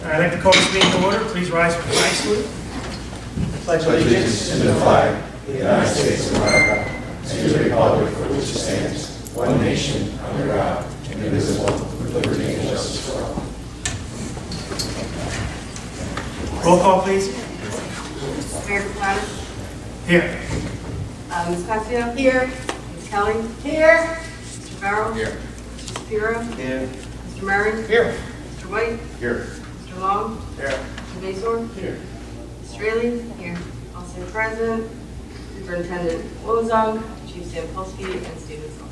I'd like to call this meeting to order. Please rise for the flag salute. Pledge allegiance to the flag of the United States of America and to the republic for which it stands, one nation, under God, indivisible, with liberty and justice for all. Roll call, please. Mayor Caucus. Here. Ms. Casio. Here. Ms. Kelly. Here. Mr. Farrell. Here. Mr. Shapiro. Here. Mr. Murray. Here. Mr. White. Here. Mr. Long. Here. Mr. Mazur. Here. Mr. Straley. Here. Also present. Superintendent Wozong, Chief Sampolsky, and Stephen Sullivan.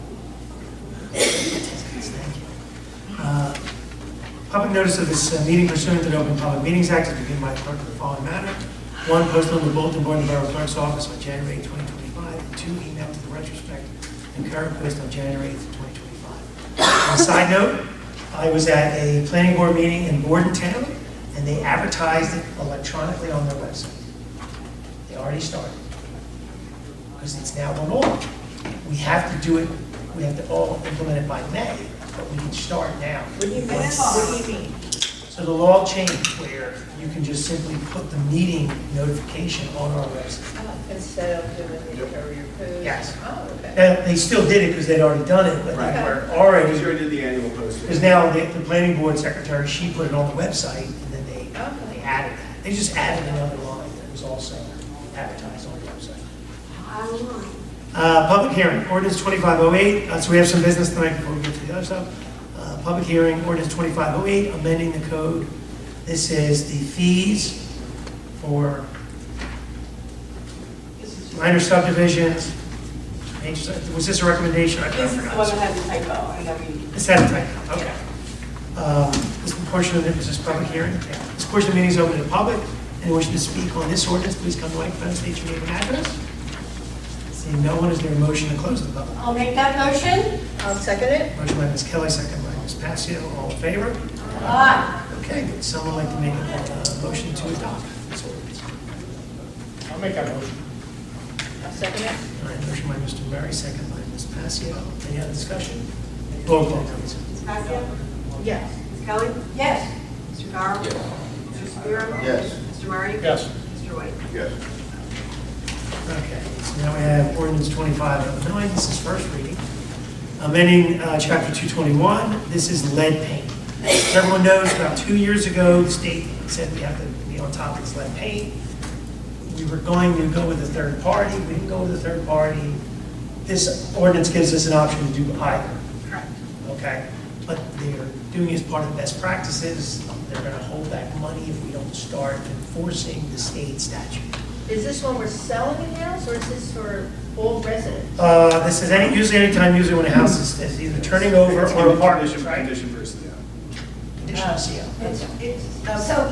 Public notice of this meeting pursuant to the Open Public Meetings Act is given by the clerk in the following manner. 1, posted on the bulletin board of the Borough Clerk's office on January 8, 2025, and 2, emailed to the retrospect and current post on January 8, 2025. On a side note, I was at a planning board meeting in Bordentown, and they advertised it electronically on their website. They already started, because it's now on all. We have to do it, we have to all implement it by May, but we can start now. What do you mean? So the law changed where you can just simply put the meeting notification on our website. Instead of doing the courier post? Yes. Oh, okay. Now, they still did it because they'd already done it, but Right. they were already, Because you already did the annual posting. because now the planning board secretary, she put it on the website, and then they Okay. added that. They just added another line that was also advertised on the website. Public hearing, ordinance 2508. So we have some business tonight before we get to the other stuff. Public hearing, ordinance 2508, amending the code. This is the fees for minor subdivisions. Was this a recommendation? I This is the forgot. one that had the typo, and then we. This had a typo, okay. This portion of it is this public hearing. This portion of the meeting is open to the public. Anyone wishing to speak on this ordinance, please come to the microphone, state your name and address. Seeing no one, is there a motion to close the public? I'll make that motion. I'll second it. Motion by Ms. Kelly, second by Ms. Passio. All in favor? Aye. Okay, would someone like to make a motion to adopt this ordinance? I'll make that motion. I'll second it. All right, motion by Mr. Murray, second by Ms. Passio. Any other discussion? Roll call, please. Ms. Casio. Yes. Ms. Kelly. Yes. Mr. Farrell. Yes. Mr. Shapiro. Yes. Mr. Murray. Yes. Mr. White. Yes. Okay, so now we have ordinance 2509. This is first reading. Amending chapter 221. This is lead paint. As everyone knows, about 2 years ago, the state said we have to be on top of this lead paint. We were going to go with a third party. We didn't go with a third party. This ordinance gives us an option to do either. Correct. Okay, but they're doing it as part of best practices. They're going to hold back money if we don't start enforcing the state statute. Is this one we're selling a house, or is this for all residents? This is usually when a house is either turning over or apartments, right? Condition versus, yeah. Conditional CO. So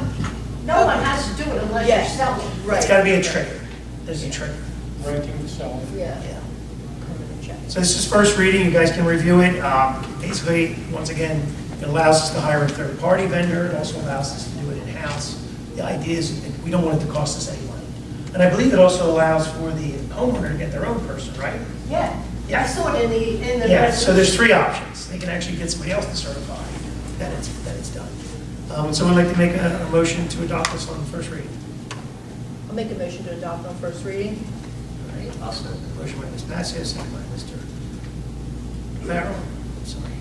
no one has to do it unless you're Yes. selling. Right. It's got to be a trigger. There's a trigger. Renting, selling. Yeah. Yeah. Permanent check. So this is first reading. You guys can review it. Basically, once again, it allows us to hire a third-party vendor. It also allows us to do it in-house. The idea is that we don't want it to cost us any money. And I believe it also allows for the homeowner to get their own person, right? Yeah. Yeah. I saw it in the Yeah, so resolution. there's 3 options. They can actually get somebody else to certify that it's done. Would someone like to make a motion to adopt this on first reading? I'll make a motion to adopt on first reading. All right, also, motion by Ms. Passio, second by Mr. Farrell. I'm sorry.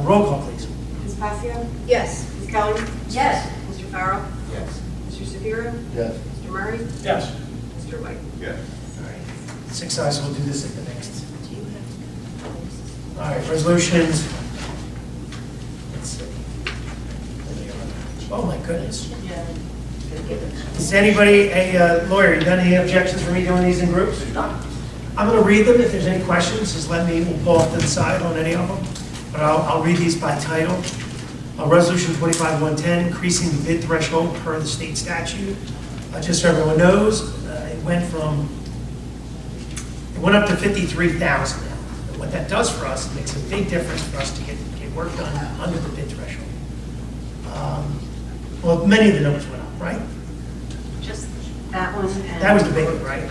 Roll call, please. Ms. Casio. Yes. Ms. Kelly. Yes. Mr. Farrell. Yes. Mr. Shapiro. Yes. Mr. Murray. Yes. Mr. White. Yes. All right, 6 ayes, so we'll do this at the next. All right, resolutions. Let's see. Oh, my goodness. Yeah. Is anybody, a lawyer, you got any objections for me doing these in groups? No. I'm going to read them. If there's any questions, just let me, we'll pull off to the side on any of them. But I'll read these by title. Resolution 25-110, increasing the bid threshold per the state statute. Just so everyone knows, it went up to 53,000 now. And what that does for us, it makes a big difference for us to get work done under the bid threshold. Well, many of the numbers went up, right? Just that one. And That was the big one, right?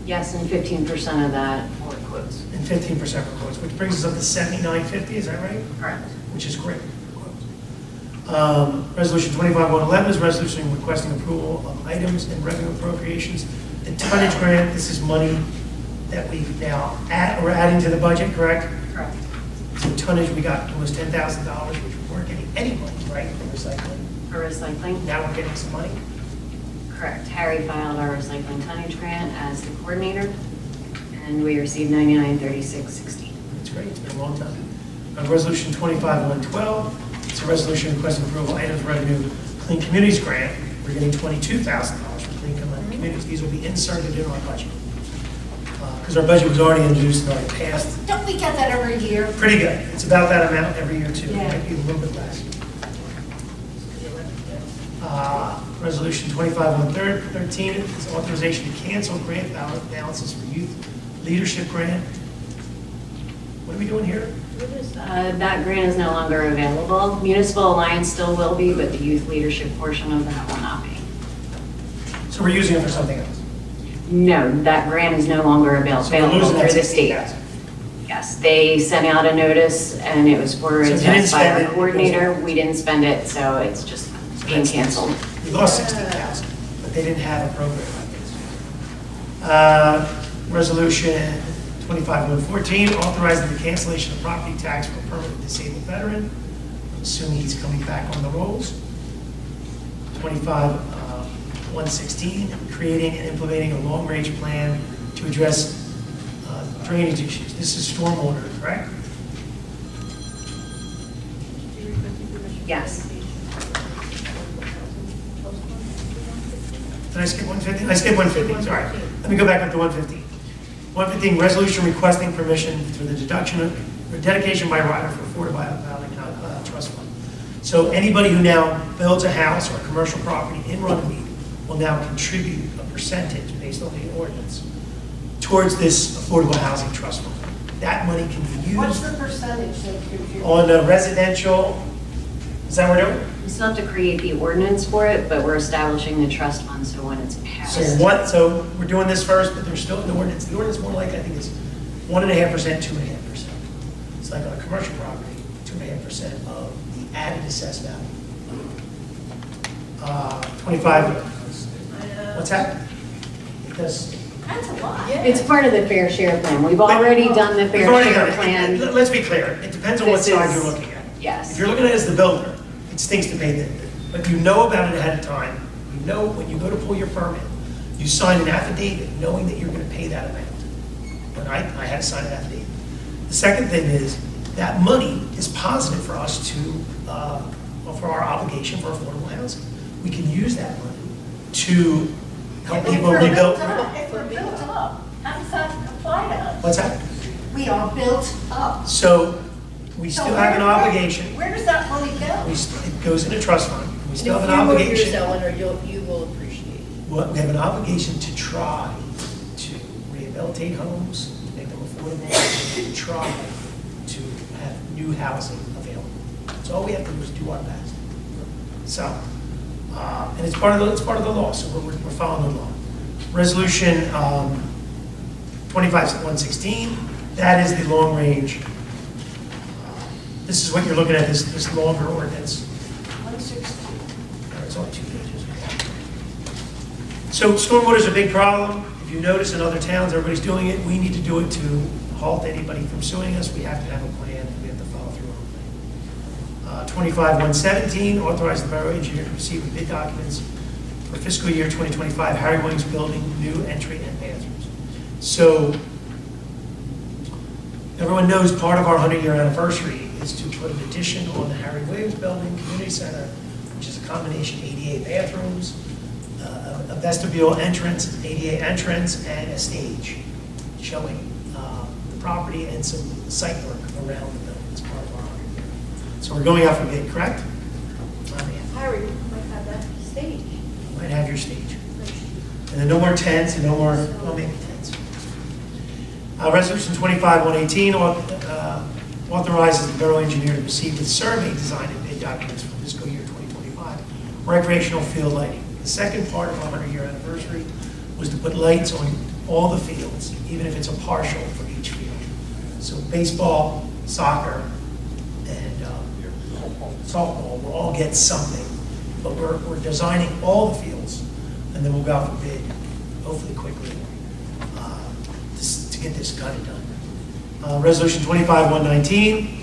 Yes, and 15% of that for quotes. And 15% for quotes, which brings us up to 79.50, is that right? Correct. Which is great. Resolution 25-111 is a resolution requesting approval of items and revenue appropriations. The tonnage grant, this is money that we've now we're adding to the budget, correct? Correct. So tonnage, we got almost $10,000, which we weren't getting any money, right, for recycling. For recycling? Now we're getting some money. Correct. Harry filed our recycling tonnage grant as the coordinator, and we received $99.36.16. That's great, it's been a long time. Resolution 25-112, it's a resolution requesting approval of items revenue Clean Communities grant. We're getting $22,000 for Clean Communities. These will be inserted in our budget. Because our budget was already introduced and already passed. Don't we get that every year? Pretty good. It's about that amount every year too, Yeah. maybe a little bit less. Resolution 25-113 is authorization to cancel grant balances for youth leadership grant. What are we doing here? That grant is no longer available. Municipal Alliance still will be, but the youth leadership portion of that will not be. So we're using it for something else. No, that grant is no longer So we're available losing through that the state. 16,000. Yes, they sent out a notice and it was for So if you didn't by spend our it, it coordinator. goes- We didn't spend it, so it's just being canceled. We lost 16,000, but they didn't have a program like this. Resolution 25-114, authorizing the cancellation of property tax for a permanent disabled veteran. I'm assuming he's coming back on the rolls. 25-116, creating and implementing a long-range plan to address drainage issues. This is stormwater, correct? Yes. Did I skip 150? I skipped 150, sorry. Let me go back up to 115. 115, resolution requesting permission for the deduction of, or dedication by rider for affordable housing trust fund. So anybody who now builds a house or a commercial property in Runnemede will now contribute a percentage based on the ordinance towards this affordable housing trust fund. That money can be What's used the percentage that you? on the residential, is that what we're doing? We still have to create the ordinance for it, but we're establishing the trust fund, so when it's passed. So we're doing this first, but there's still an ordinance. The ordinance more like, I think, is 1.5%, 2.5%. It's like on a commercial property, 2.5% of the added assessed value. 25, what's that? Because. That's a lot. It's part of the fair share plan. We've already done the fair We've already share done it. plan. Let's be clear, it depends on what This side is- you're looking at. Yes. If you're looking at it as the builder, it stinks to pay that. But you know about it ahead of time. You know when you go to pull your permit, you sign an affidavit knowing that you're going to pay that amount. But I had to sign an affidavit. The second thing is that money is positive for us to, for our obligation for affordable housing. We can use that money to help If people we're built rebuild. up, if we're built up, how does that apply to us? What's that? We are built up. So we So still have an where- obligation. Where does that money go? It goes in a trust fund. We still have an In a few more years, obligation. Eleanor, you will appreciate it. Well, we have an obligation to try to rehabilitate homes, to make them affordable, and to try to have new housing available. So all we have to do is do our best. So, and it's part of the law, so we're following the law. Resolution 25-116, that is the long range. This is what you're looking at, this longer ordinance. 160. It's only 2 pages. So stormwater is a big problem. If you notice in other towns, everybody's doing it. We need to do it to halt anybody from suing us. We have to have a plan, and we have to follow through on a plan. 25-117, authorize the borough engineer to proceed with bid documents for fiscal year 2025, Harry Williams Building, new entry and bathrooms. So everyone knows part of our 100-year anniversary is to put an addition on the Harry Williams Building, Community Center, which is a combination 88 bathrooms, a vestibule entrance, ADA entrance, and a stage showing the property and some site work around the building as part of our 100-year. So we're going out for bid, correct? Harry might have that stage. You might have your stage. And then no more tents and no more, well, maybe tents. Resolution 25-118 authorizes the borough engineer to proceed with survey design and bid documents for fiscal year 2025, recreational field lighting. The second part of our 100-year anniversary was to put lights on all the fields, even if it's a partial for each field. So baseball, soccer, and softball, will all get something. But we're designing all the fields, and then we'll go out for bid, hopefully quickly, to get this kind of done. Resolution 25-119,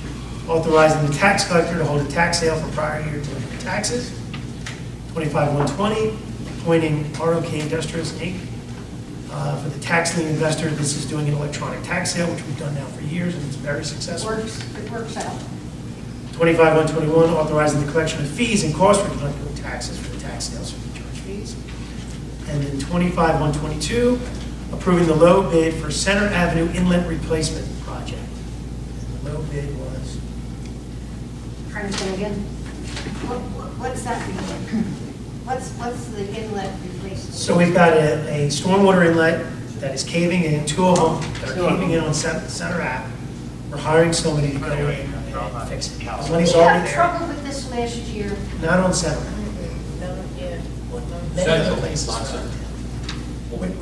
authorizing the tax collector to hold a tax sale for prior year delinquent taxes. 25-120, appointing ROK Industrials Inc. For the tax lien investor. This is doing an electronic tax sale, which we've done now for years, and it's very successful. It works out. 25-121, authorizing the collection of fees and costs for delinquent taxes for the tax sales and recharge fees. And then 25-122, approving the low bid for Center Avenue Inlet Replacement Project. And the low bid was, Princeton again? What's that mean? What's the inlet replacement? so we've got a stormwater inlet that is caving in, two of them that are caving in on Center Ave. We're hiring somebody to go in and fix it. The money's We already had there, trouble with this last year. not on Center Ave. No, yeah. Many other Central, places. not Center.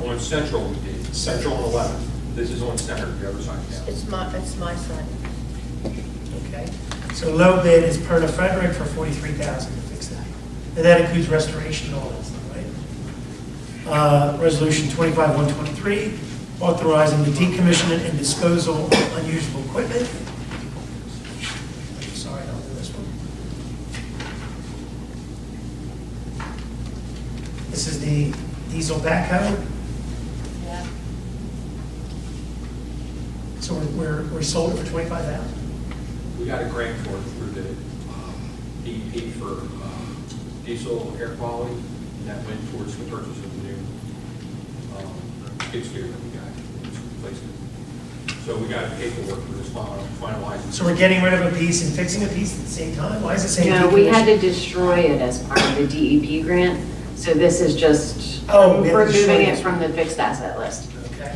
On Central, we did, Central and 11. This is on Center, the other side of town. It's my side. Okay, so low bid is Perna Frederick for $43,000 to fix that. And that includes restoration and all that stuff, right? Resolution 25-123, authorizing the decommissioning and disposal of unusable equipment. Sorry, I don't do this one. This is the diesel backhoe. Yeah. So we're sold it for $25,000. We got a grant for it through the DEP for diesel air quality, and that went towards the purchase of the new skid steer that we got, which replaced it. So we got paperwork for this finalizing. So we're getting rid of a piece and fixing a piece at the same time? Why is it saying No, we had decommission? to destroy it as part of the DEP grant, so this is just Oh, we have to destroy removing it. it from the fixed asset list. Okay.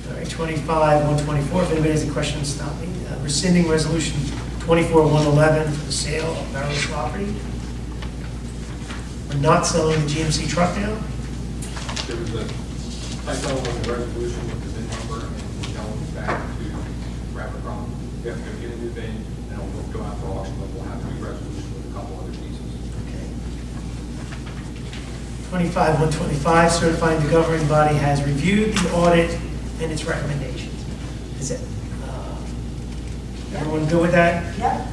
All right, 25-124, if anybody has a question, stop me. Rescinding resolution 24-111 for the sale of Borough property. We're not selling the GMC truck now. There was a typo on the resolution with the VIN number, and we're going back to wrap it problem. We have to go get a new VIN, and we'll go out for auction, but we'll have to do resolution with a couple other pieces. Okay. 25-125, certifying the governing body has reviewed the audit and its recommendations. Is it, everyone good with that? Yep.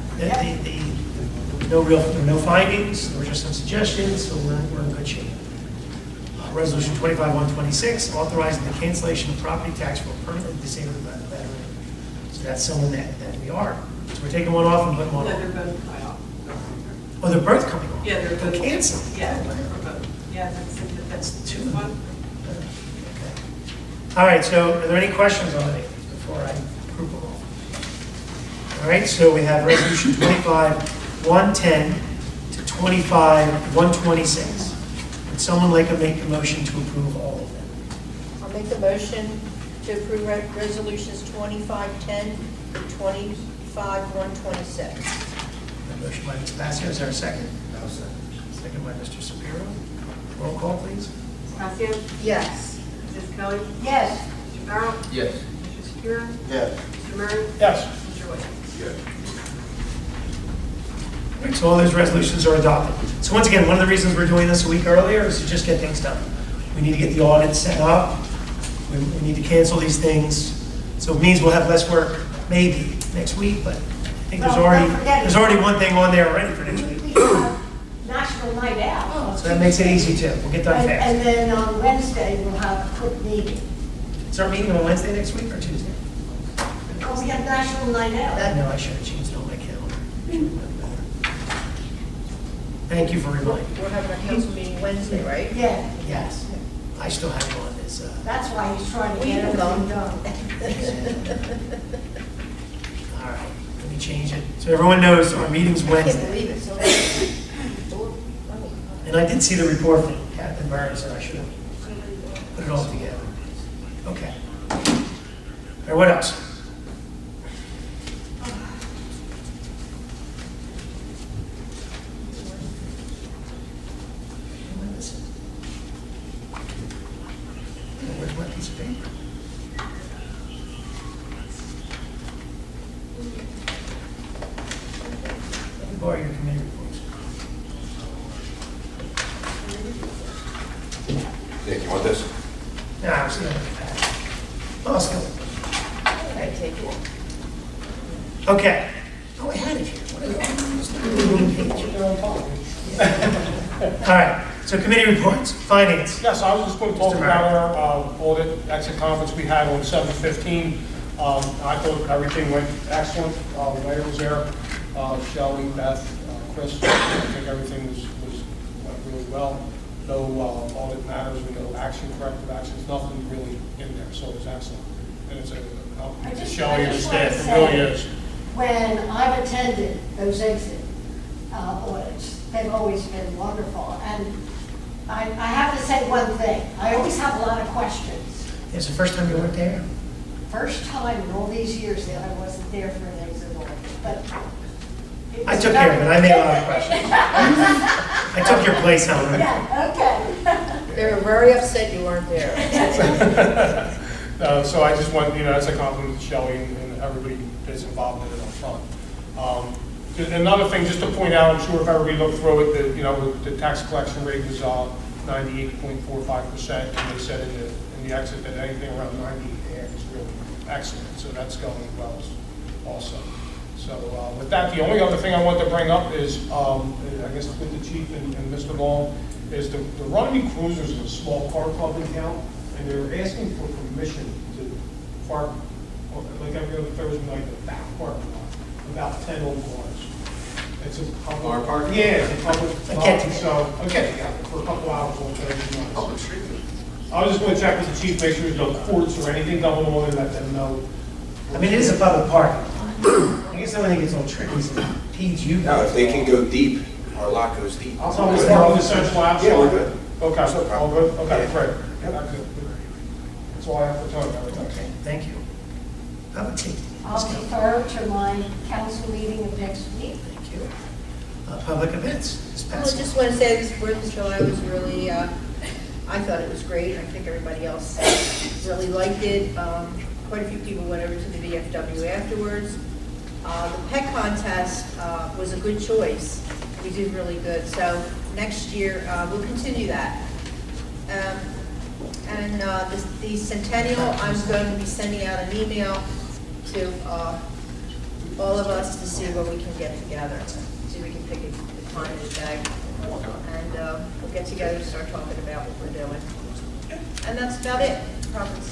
No findings, there were just some suggestions, so we're in good shape. Resolution 25-126, authorizing the cancellation of property tax for a permanently disabled veteran. So that's someone that we are. So we're taking one off and putting one No, on. they're both coming off. Oh, they're both coming off? Yeah, they're both. Canceled? Yeah, they're both. Yeah, that's two. One. Okay. All right, so are there any questions on any of these before I group them all? All right, so we have resolution 25-110 to 25-126. Would someone like to make a motion to approve all of them? I'll make the motion to approve resolutions 2510 to 25-126. A motion by Ms. Passio, is there a second? No, sir. Second by Mr. Shapiro. Roll call, please. Ms. Casio? Yes. Mrs. Kelly? Yes. Mr. Farrell? Yes. Mr. Shapiro? Yes. Mr. Murray? Yes. Mr. Williams? Yes. All right, so all those resolutions are adopted. So once again, one of the reasons we're doing this a week earlier is to just get things done. We need to get the audit set up. We need to cancel these things. So it means we'll have less work maybe next week, but I think Well, don't forget- there's already one thing on there already for next week. We have National Night Out. So that makes it easy too. We'll get done And fast. then on Wednesday, we'll have a quick meeting. Is our meeting on Wednesday next week or Tuesday? Oh, we have National Night Out. No, I should have changed it on my calendar. Thank you for reminding me. We're having a council meeting Wednesday, right? Yeah, Yes, I still have it on this. that's why he's trying to We get will everything go. done. All right, let me change it. So everyone knows our meeting's I can't Wednesday. believe it. So, And I did see the report from Captain Burns, and I should have put it all together. Okay. All right, what else? What am I missing? Where's my piece of paper? borrow your committee reports. Nick, you want this? No, I was going to Oh, let's go. I take it. Okay. Oh, I had it here. What is it? All right, so committee reports, finance. Yes, I was just going to talk Mr. about our audit exit conference we had on 7/15. I thought everything went excellent. The mayor was there, Shelley, Beth, Chris. I think everything went really well. No audit matters, no corrective actions, nothing really in there, so it was excellent. And it's a to Shelley and the staff, it really is. When I've attended those exit audits, they've always been wonderful. And I have to say one thing, I always have a lot of questions. It's the first time you weren't there? First time in all these years that I wasn't there for an exit audit, but. it I was took care of it, I made a lot of very- questions. I took your place, Helen. Yeah, okay. They were very upset you weren't there. So I just want, that's a compliment to Shelley and everybody that's involved in it up front. Another thing, just to point out, I'm sure if everybody looked through it, that the tax collection rate was 98.45%, and they said in the exit that anything around 98 is really excellent. So that's going well also. So with that, the only other thing I want to bring up is, I guess with the chief and Mr. Long, is the Runnemede Cruisers is a small car club in town, and they're asking for permission to park, like every other Thursday night, the back parking lot, about 10 old cars. It's a public. Car parking? Yeah, it's a public. A get-together. So, a get-together for a couple hours on Thursday nights. Public street. I was just going to check with the chief, make sure there's no courts or anything going on, and let them know. I mean, it is a public park. I guess the only thing that's a little tricky is it impedes you. No, if they can go deep, our lot goes deep. I'll tell them to park on the central outside. Yeah, we're good. Okay, so all good? Okay, Yeah. great. That's all I have to tell you. Okay, thank you. Public safety. I'll Let's go. defer to my council meeting of next week. Thank you. Public events. Ms. Well, I Patsy. just want to say this 4th of July was really, I thought it was great. I think everybody else really liked it. Quite a few people went over to the VFW afterwards. The pet contest was a good choice. We did really good. So next year, we'll continue that. The centennial, I'm going to be sending out an email to all of us to see where we can get together. See if we can pick a time in the day. And we'll get together and start talking about what we're doing. And that's about it. Promise.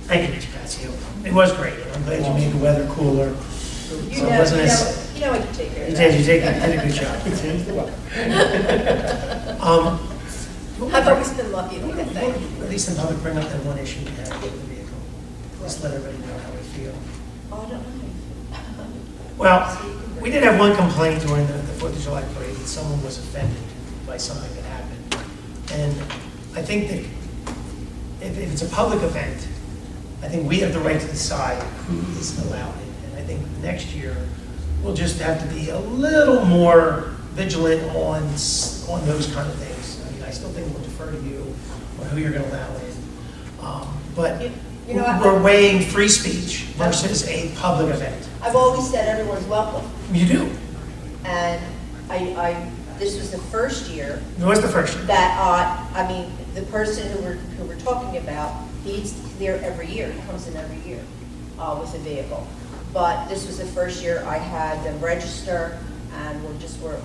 Thank you, Ms. Patsy. It was great. I'm glad you made the weather cooler. So it wasn't as, You know I can take care of you that. did a good job. I've always been lucky with that thing. At least in public, bring up that one issue we had with the vehicle. Just let everybody know how we feel. Oh, I don't know. Well, we did have one complaint during the 4th of July parade that someone was offended by something that happened. And I think that if it's a public event, I think we have the right to decide who is allowed in. And I think next year, we'll just have to be a little more vigilant on those kind of things. I mean, I still think we'll defer to you on who you're going to allow in. But You know, we're weighing free speech versus a public event. I've always said everyone's welcome. You do. And this was the first year It was the first year. that, the person who we're talking about, he's there every year. He comes in every year with a vehicle. But this was the first year I had them register, and we're a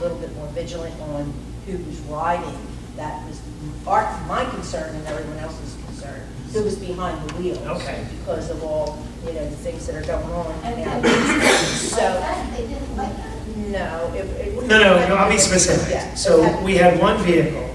little bit more vigilant on who was riding. That was my concern and everyone else's concern. Who was behind the wheels? Okay. Because of all the things that are going on. And now. they So. didn't like that. No. No, I'll be specific. Yeah. So we had one vehicle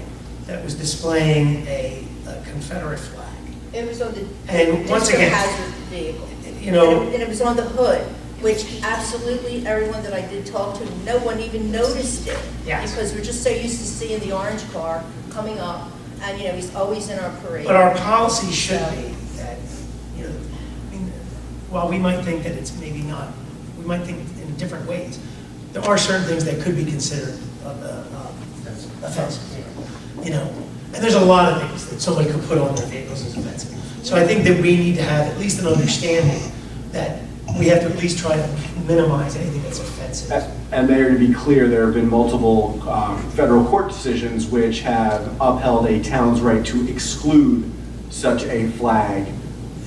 that was displaying a Confederate flag. It was on the. And once again, hazard vehicle. you know- And it was on the hood, which absolutely everyone that I did talk to, no one even noticed it. Yes. Because we're just so used to seeing the orange car coming up, and, he's always in our parade. But our policy should be that, I mean, while we might think that it's maybe not, we might think in different ways, there are certain things that could be considered offensive, and there's a lot of things that somebody could put on their vehicles as offensive. So I think that we need to have at least an understanding that we have to at least try to minimize anything that's offensive. And Mayor, to be clear, there have been multiple federal court decisions which have upheld a town's right to exclude such a flag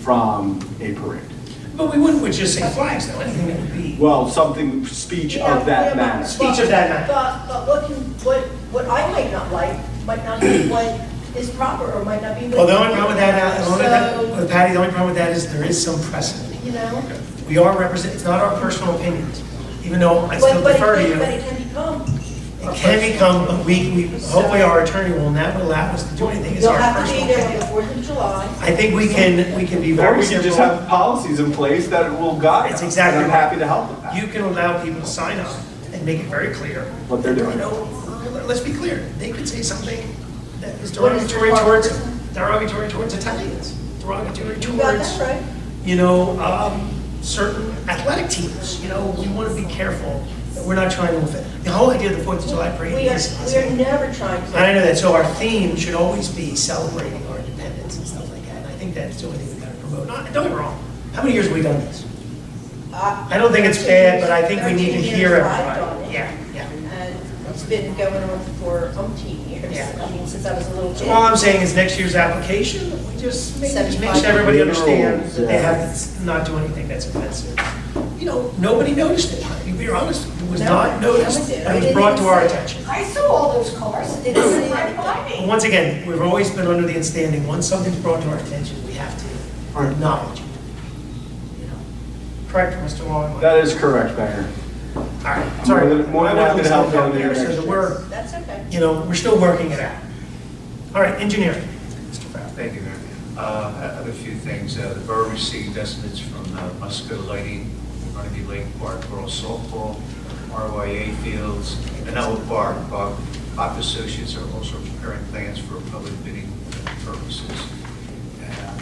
from a parade. But we wouldn't just say flags, though, anything that would be. Well, something, speech of that manner. Speech of that matter. But what I might not like, might not be what is proper, or might not be what. Well, the only problem with that, So, with Patty, the only problem with that is there is some precedent. you know? We are represent, it's not our personal opinions, even though I still defer to you. But it can become. It can become, but we, hopefully our attorney will never allow us to do anything, it's You'll our have to personal be there on the opinion. 4th of July. I think we can be Or very we can just simple. have policies in place that will guide That's us. exactly And I'm right. happy to help with that. You can allow people to sign up and make it very clear. What they're doing. You know, let's be clear, they could say something that is What is derogatory towards Italians, derogatory You got towards, that right. you know, certain athletic teams. You know, we want to be careful that we're not trying to offend. The whole idea of the 4th of July parade We is. are never trying to. I know that, so our theme should always be celebrating our independence and stuff like that. And I think that's the only thing we gotta promote. Don't get me wrong, how many years have we done this? I don't think it's bad, but I think we need to 13 hear years I've everybody. done it. Yeah, yeah. And it's been going on for umpteen years. Yeah. I mean, since I was a little So kid. all I'm saying is next year's application, we just make sure 75 everybody understands that they Yeah. have to not do anything that's offensive. You know, nobody noticed it. To be honest, it was No, not noticed. no one did. It was I brought to didn't our see it. attention. I saw all those cars. Did it say Right anything? by me. But once again, we've always been under the understanding, once something's brought to our attention, we have to acknowledge it. You know, correct, Mr. Long? That is correct, Mayor. All right, sorry. more than happy to help you on there, your so next that year. we're, That's okay. you know, we're still working it out. All right, engineering, Mr. Farrell. Thank you, Mayor. I have a few things. The borough received estimates from Musco Lighting, Runnemede Lake Park, Borough Softball, RYA Fields, and Elwood Park. Caucus Associates are also preparing plans for public bidding purposes.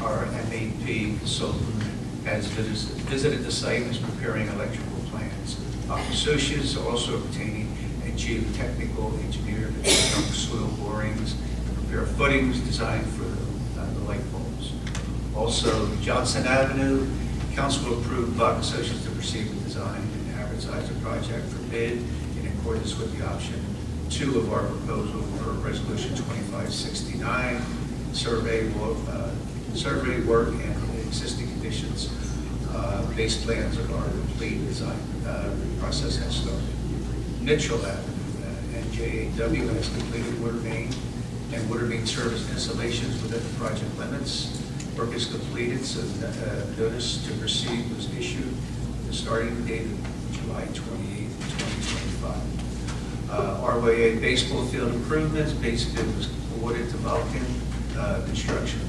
Our MAP consultant has visited the site and is preparing electrical plans. Caucus Associates are also obtaining a geotechnical engineer to conduct soil borings and prepare footings designed for the light bulbs. Also, Johnson Avenue, council approved Caucus Associates to proceed with design and advertise the project for bid in accordance with the option 2 of our proposal for resolution 2569, survey work and existing conditions. Base plans of our complete design process has started. Mitchell Avenue, NJAW has completed water main and water main service installations within the project limits. Work is completed, so notice to proceed was issued. The starting date of July 28, 2025. RYA baseball field improvements, base bid was awarded to Vulcan Construction.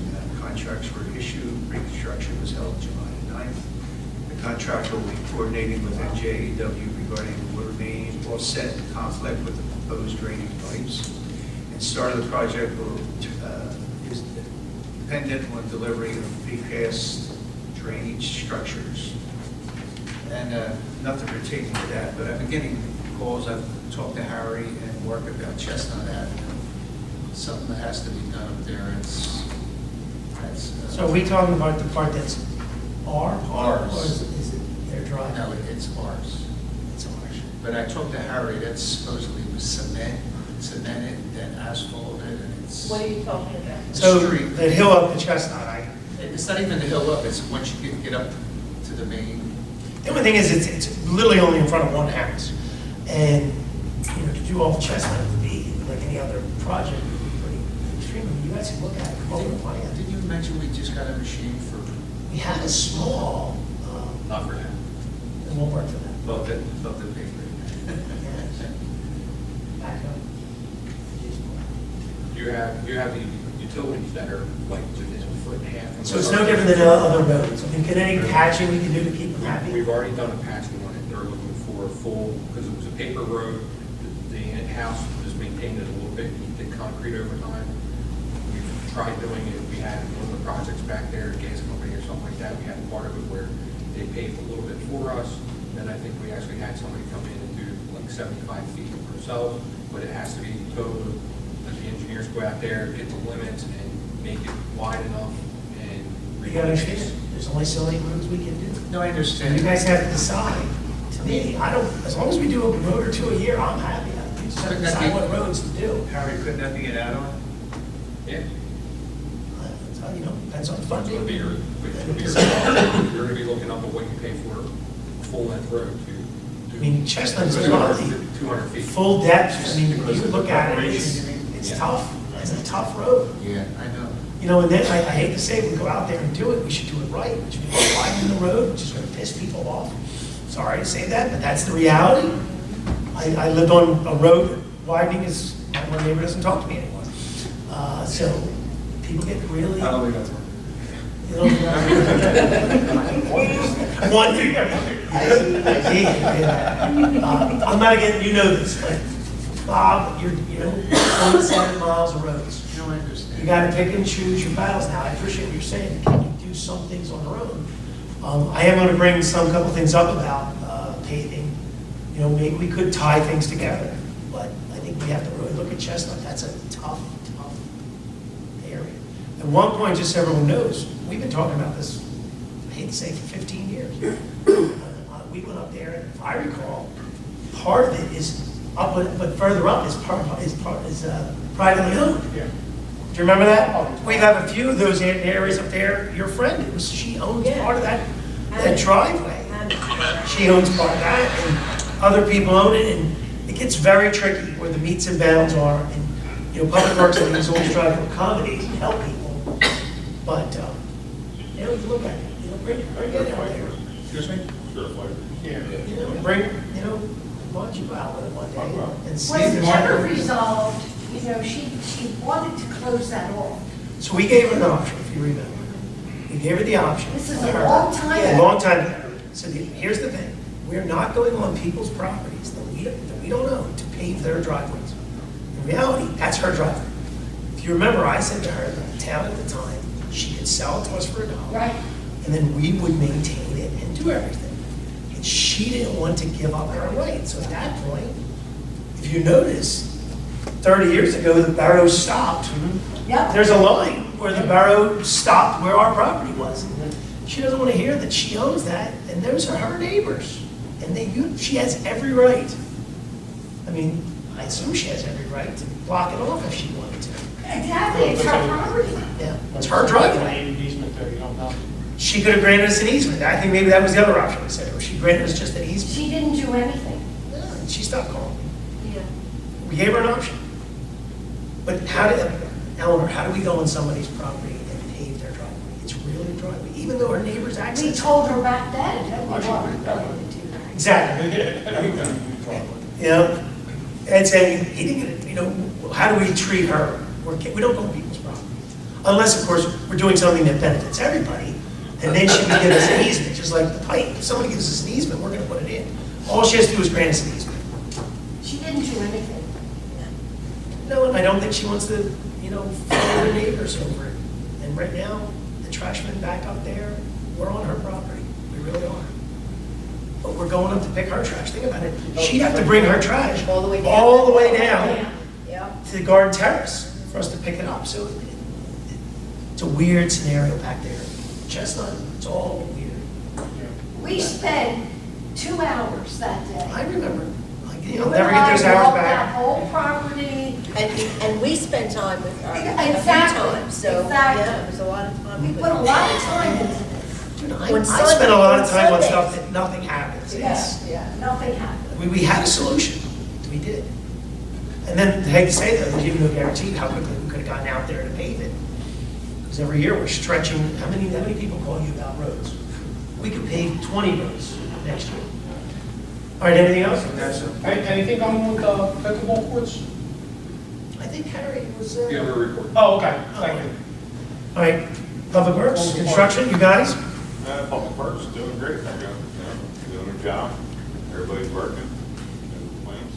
Contracts were issued, pre-construction was held July 9th. The contractor will be coordinating with NJAW regarding the water main offset and conflict with the proposed draining pipes. And start of the project is dependent on delivery of precast drainage structures. And nothing pertaining to that, but I'm beginning calls. I've talked to Harry and Mark about Chestnut Avenue. Something that has to be done up there. So are we talking about the part that's ours? Ours. Or is it their drive? No, it's ours. It's ours. But I talked to Harry, that's supposedly was cemented, then asphalted, and it's. What are you talking about? So Street. that hill up the Chestnut, It's not even the hill up, it's once you get up to the main. the only thing is, it's literally only in front of one house. And, you know, to do all Chestnut would be, like any other project, would be pretty extreme. I mean, you guys can look at it, come over and find out. Didn't you mention we just got a machine for? We had a small, Not for that. it won't work for that. Above the paper. Back up. You have the utilities that are like within a foot and a half. So it's no different than other roads. I mean, can any patching we can do to keep them happy? We've already done a patching on it. They're looking for a full, because it was a paper road. The house was maintained it a little bit, he did concrete over time. We've tried doing it. We had one of the projects back there, gas company or something like that. We had part of it where they paved a little bit for us. Then I think we actually had somebody come in and do like 75 feet ourselves, but it has to be towed. Let the engineers go out there, get the limits and make it wide enough and. You gotta understand, the there's only so many roads we can do. No, I And understand. you guys have to decide. To me, I don't, as long as we do a road or two a year, I'm happy. We just have to decide what roads to do. Harry, couldn't that be an add-on? Yeah. You know, depends on It's gonna funding. be your, you're gonna be looking up at what you pay for a full length road to. I mean, Chestnut's a lot. 200 feet. Full depth, I mean, you look at it, it's Yeah. tough. It's a tough road. Yeah, I know. You know, and then I hate to say it, we go out there and do it, we should do it right. We should be widen the road, which is gonna piss people off. Sorry to say that, but that's the reality. I lived on a road, widening is, my neighbor doesn't talk to me anymore. So people get really, I don't think that's. you know. One thing. I'm not again, you know this, but Bob, you're 27 miles of roads. No, I understand. You gotta pick and choose your battles now. I appreciate what you're saying. Can you do some things on their own? I am gonna bring couple things up about paving. You know, maybe we could tie things together, but I think we have to really look at Chestnut. That's a tough area. At one point, just so everyone knows, we've been talking about this, I hate to say, for 15 years. We went up there, and if I recall, part of it is up, but further up is privately owned. Yeah. Do you remember that? We have a few of those areas up there. Your friend, she owns Yeah. part of that driveway. She owns part of that, and other people own it, and it gets very tricky where the meets and bounds are. And, you know, Public Works, I think, is always trying to accommodate and help people. But, you know, you look at it, you know, bring it out there. Excuse me? Yeah. You know, why don't you go out with it one day and see if Was there's never something. resolved, you know, she wanted to close that off. So we gave her an option, if you remember. We gave her the option. This is a long time A ago. long time ago. So here's the thing, we're not going on people's properties that we don't own to pave their driveways. In reality, that's her driveway. If you remember, I said to her, the town at the time, she could sell it to us for $1. Right. And then we would maintain it and do everything. And she didn't want to give up her right. So at that point, if you notice, 30 years ago, the borough stopped. Yep. There's a line where the borough stopped where our property was. She doesn't want to hear that she owns that, and those are her neighbors. And she has every right. I mean, I assume she has every right to block it off if she wanted to. Exactly, it's her property. Yeah, it's her driveway. An easement there, you don't know. She could have granted us an easement. I think maybe that was the other option we said, or she granted us just an easement. She didn't do anything. Yeah, and she stopped calling me. Yeah. We gave her an option. But Eleanor, how do we go on somebody's property and pave their driveway? It's really a driveway, even though her neighbor's We access. told her back then that we weren't going to do that. Exactly. You know, and saying, he didn't get it, you know, how do we treat her? We don't go on people's property. Unless, of course, we're doing something that benefits everybody, and then she can give us an easement, just like the pipe. If somebody gives us an easement, we're gonna put it in. All she has to do is grant us an easement. She didn't do anything. No, and I don't think she wants to, you know, follow her neighbors over it. And right now, the trash men back up there, we're on her property. We really are. But we're going up to pick her trash. Think about it. She'd have to bring her trash All the way down. all the way down Yeah. to the garden terrace for us to pick it up. So it's a weird scenario back there. Chestnut, it's all weird. We spent 2 hours that day. I remember, like, You I'll and never get those I hours walked that back. whole property. And we spent time with her a few Exactly, times, so, exactly. yeah, it was a lot of time. We with put a her. lot of time into this. Dude, I On spent a lot of Sunday- time on on stuff Sundays. that nothing happens. It's- Yeah, nothing happened. We had a solution, we did. And then, I hate to say though, there's even no guarantee how quickly we could have gotten out there to pave it. Because every year we're stretching, how many people call you about roads? We could pave 20 roads next year. All right, anything else? Anything on with pickleball courts? I think Harry was, The other report. Oh, okay, thank you. all right, Public Works, construction, you guys? Public Works doing great, I got, doing their job, everybody's working, doing complaints.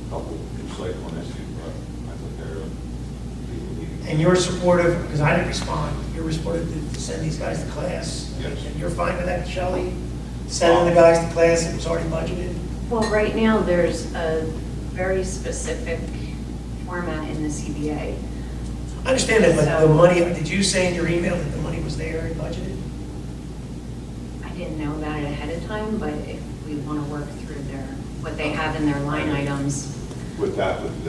Couple recycling issues, but I took care of people needing. And you're supportive, because I didn't respond, you're supportive to send these guys to class? Yes. And you're fine with that, Shelley? Sending the guys to class, it was already budgeted? Well, right now, there's a very specific format in the CBA. I understand that, but the money, did you say in your email that the money was there and budgeted? I didn't know about it ahead of time, but if we want to work through what they have in their line items. With that, with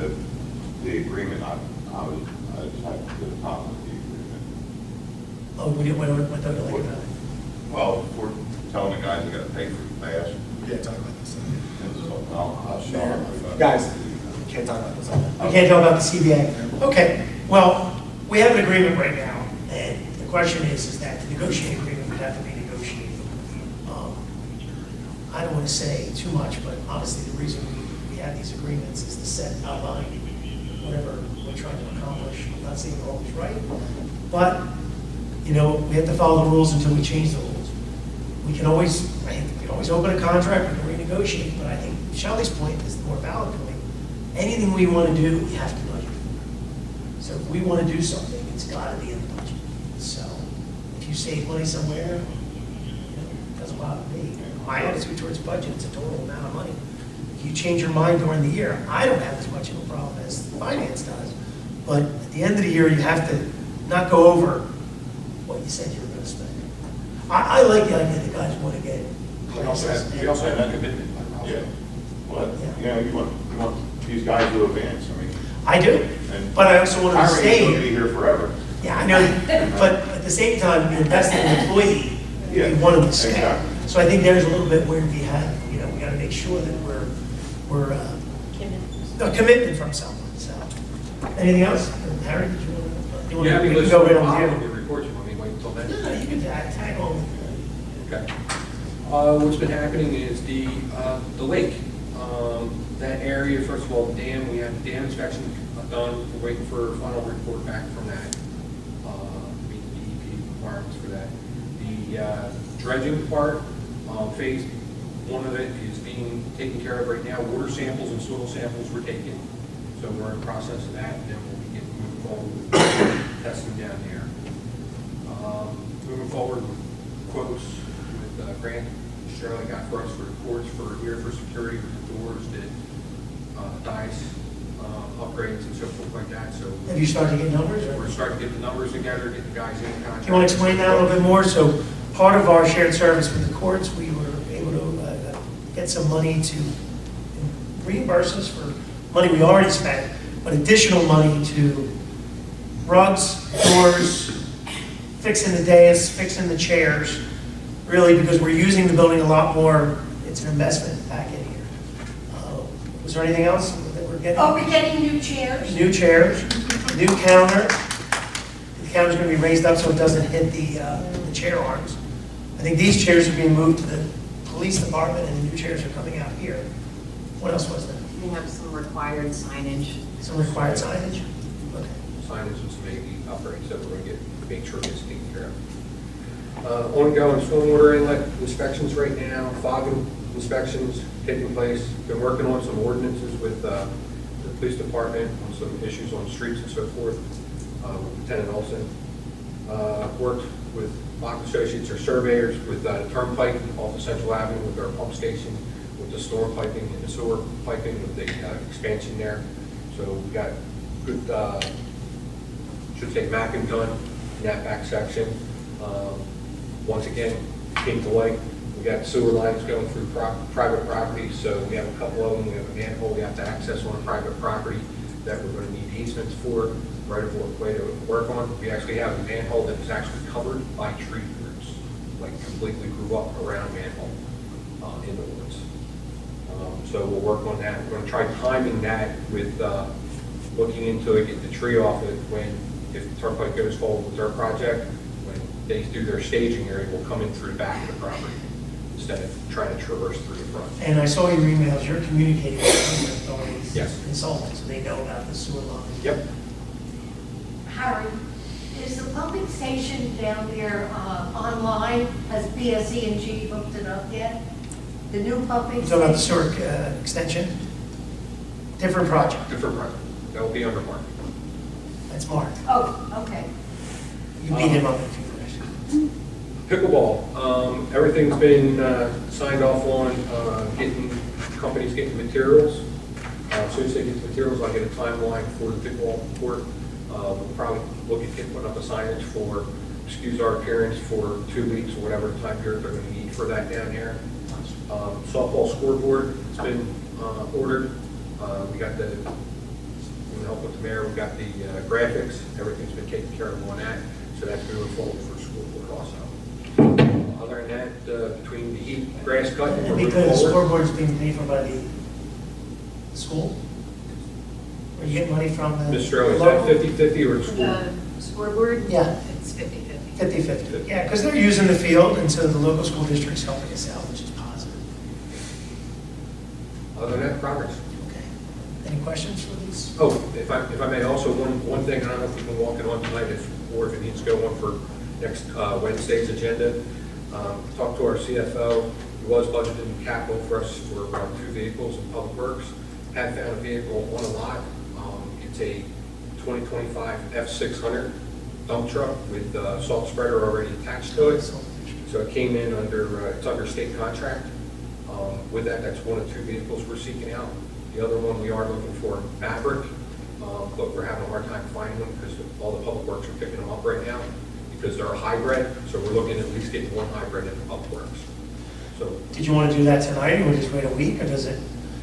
the agreement, I just had a problem with the agreement. Oh, what don't you like about it? Well, we're telling the guys they gotta pay for the pass. Yeah, talk about this. And so I'll show them. Guys, can't talk about this. We can't talk about the CBA. Okay, well, we have an agreement right now, and the question is that the negotiating agreement would have to be negotiated. I don't want to say too much, but obviously the reason we have these agreements is to set outline whatever we're trying to accomplish. I'm not saying we're always right, but, you know, we have to follow the rules until we change the rules. We can always, I think we can always open a contract, we can renegotiate, but I think Shelley's point is the more valid point. Anything we want to do, we have to budget. So if we want to do something, it's got to be in the budget. So if you save money somewhere, you know, it doesn't bother me. My attitude towards budget, it's a total amount of money. If you change your mind during the year, I don't have as much of a problem as finance does. But at the end of the year, you have to not go over what you said you were going to spend. I like the idea that guys want to get We also classes. have that commitment. Yeah. Well, you know, you want these guys to advance, I mean. I do, And but I also want them to hiring is stay gonna be here. here forever. Yeah, I know, but at the same time, you invest in an employee, Yeah, you want them to stay. exactly. So I think there's a little bit where we have, you know, we got to make sure that we're a commitment from someone, so. Anything else? Harry, did you want to? You have any We can list go of right on the here. reports, you want me to wait until then? No, you can tag on. Okay. What's been happening is the lake, that area, first of all, the dam, we had the dam inspection done, we're waiting for a final report back from that, meet the DEP requirements for that. The dredging part, phase one of it is being taken care of right now. Water samples and soil samples were taken, so we're in the process of that, and then we'll be moving forward with testing down there. Moving forward with quotes with grant Shirley got for us for the courts for here for security with the doors, did dice upgrades and so forth like that. So Have you started to get numbers? Or? we're starting to get the numbers together, get the guys in contract. Do you want to explain that a little bit more? So part of our shared service with the courts, we were able to get some money to reimburse us for money we already spent, but additional money to rugs, doors, fixing the dais, fixing the chairs, really because we're using the building a lot more. It's an investment back in here. Was there anything else that we're getting? Are we getting new chairs? New chairs, new counter. The counter's going to be raised up so it doesn't hit the chair arms. I think these chairs are being moved to the police department and the new chairs are coming out here. What else was there? We have some required signage. Some required signage? Okay. Signage and some AV upgrades that we're going to make sure it gets taken care of. Ongoing stormwater inlet inspections right now, fogging inspections taking place. Been working on some ordinances with the police department on some issues on streets and so forth. Lieutenant Olson worked with Bach Associates, or surveyors, with the turnpike off of Central Avenue with our pump station, with the storm piping and the sewer piping with the expansion there. So we got good, should say mapping done in that back section. Once again, came to light, we got sewer lines going through private property, so we have a couple of them. We have a manhole we have to access on private property that we're going to need easements for, right of way to work on. We actually have a manhole that was actually covered by tree roots, like completely grew up around manhole in the woods. So we'll work on that. We're going to try timing that with looking into it, get the tree off it when, if the turnpike goes forward with our project, when they do their staging area, we'll come in through the back of the property instead of trying to traverse through the front. And I saw your emails, you're communicating with authorities, Yes. consultants, so they know about the sewer line. Yep. Harry, is the pumping station down there online? Has BSE&G hooked it up yet? The new pumping You station? talking about the sewer extension? Different project, Different project. That'll be under mark. that's Mark. Oh, okay. You beat him up in a few minutes. Pickleball, everything's been signed off on, companies getting materials. As soon as they get the materials, I'll get a timeline for the pickleball court. We'll probably look at putting up a signage for excuse our appearance for 2 weeks or whatever time period they're going to need for that down there. Softball scoreboard, it's been ordered. We got the, with help with the mayor, we got the graphics, everything's been taken care of on that, so that's moving forward for scoreboard also. Other than that, between the heat, grass cutting, we're And moving because the forward. scoreboard's being paid for by the school? Are you getting money from the? Mr. O, is that 50/50 or the school? The scoreboard? Yeah. It's 50/50. 50/50. Yeah, because they're using the field, and so the local school district's helping us out, which is positive. Other than that, progress. Okay. Any questions for these? Oh, if I may, also, one thing, I don't know if we can walk it on tonight, or if it needs to go on for next Wednesday's agenda. Talked to our CFO, he was budgeted in capital for us for around 2 vehicles in Public Works. Had found a vehicle on a lot. It's a 2025 F600 dump truck with salt spreader already attached to it. So it came in under, it's under state contract. With that, that's one of 2 vehicles we're seeking out. The other one, we are looking for Maverick, but we're having a hard time finding them because all the public works are picking them up right now because they're a hybrid. So we're looking at least getting one hybrid in public works. So Did you want to do that tonight, or just wait a week, or does it,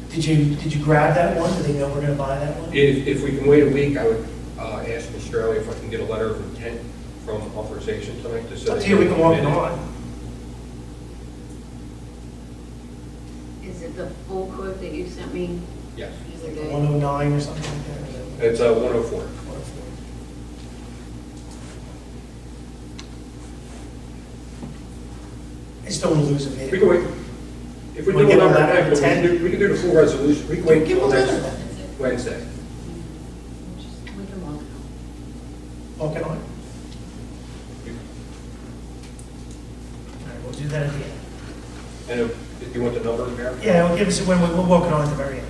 did you grab that one? Do they know we're going to buy that one? if we can wait a week, I would ask Australia if I can get a letter of intent from authorization tonight to It's say. up to you, we can walk it on. Is it the full quote that you sent me Yes, the other day? 109 or something like that? it's 104. 104. I just don't want to lose a We can vehicle. wait. If we Wanna do give a them letter that of intent, intent? we can do the full resolution. We can wait Give them until that. next Wednesday. We can walk it Walk it on. All right, we'll do that at the end. And if you want the number, Mayor? Yeah, we'll give us, we'll walk it on at the very end.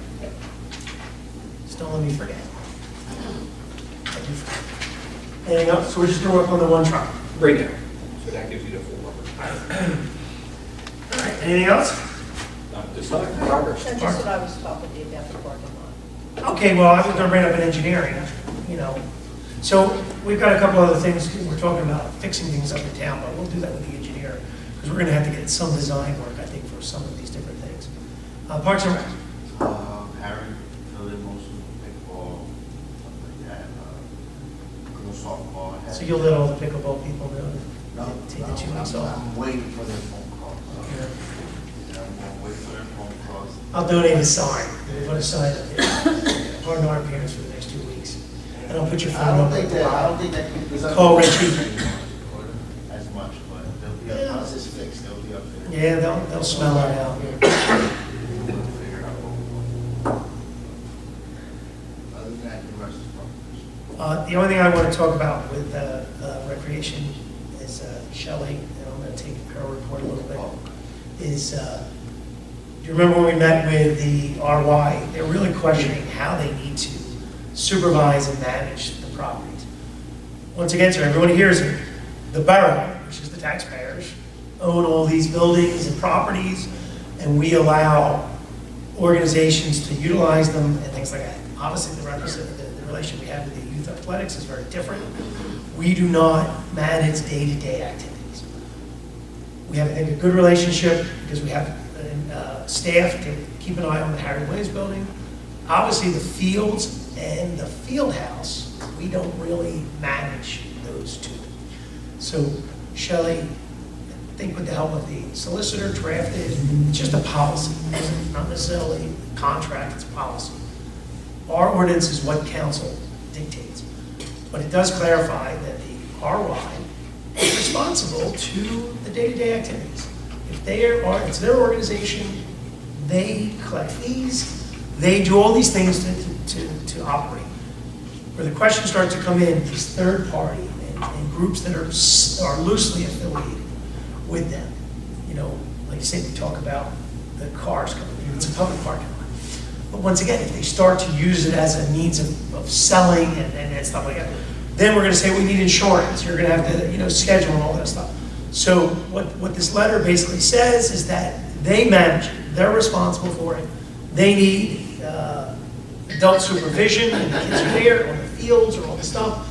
Just don't let me forget. I do forget. Anything else? So we're just gonna work on the one truck. Right now. So that gives you the full number. All right, anything else? Not this time, progress. That's just what I was talking to you about the parking lot. Okay, well, I was gonna bring up in engineering, you know. So we've got a couple other things, we're talking about fixing things up in town, but we'll do that with the engineer, because we're gonna have to get some design work, I think, for some of these different things. Parks and Rec. Harry filled in most of the pickleball, stuff like that, girls softball. So you'll let all the pickleball people know No, to take the 2 weeks off? I'm waiting for their phone calls. Yeah. I'm gonna wait for their phone calls. I'll donate a sign, we'll put a sign up there, pardon our appearance for the next 2 weeks. And I'll put your phone I don't number. think that can be. Call Richie. As much, but they'll be up, once it's fixed, they'll be up there. Yeah, they'll smell it out. Figure out other than that, the rest is progress. The only thing I want to talk about with recreation is Shelley, and I'm going to take her report a little bit, is, do you remember when we met with the RY? They're really questioning how they need to supervise and manage the properties. Once again, so everyone hears it, the borough, which is the taxpayers, own all these buildings and properties, and we allow organizations to utilize them and things like that. Obviously, the relation we have with the youth athletics is very different. We do not manage day-to-day activities. We have, I think, a good relationship because we have staff to keep an eye on the Harry Williams building. Obviously, the fields and the field house, we don't really manage those two. So Shelley, I think with the help of the solicitor, drafted, it's just a policy, not necessarily a contract, it's a policy. Our ordinance is what council dictates, but it does clarify that the RY is responsible to the day-to-day activities. If it's their organization, they collect fees, they do all these things to operate. Where the question starts to come in is third party and groups that are loosely affiliated with them. You know, like you said, we talk about the cars coming in, it's a public parking lot. But once again, if they start to use it as a means of selling and stuff like that, then we're going to say we need insurance. You're going to have to, schedule and all that stuff. So what this letter basically says is that they manage it. They're responsible for it. They need adult supervision, and the kids are there on the fields or all the stuff.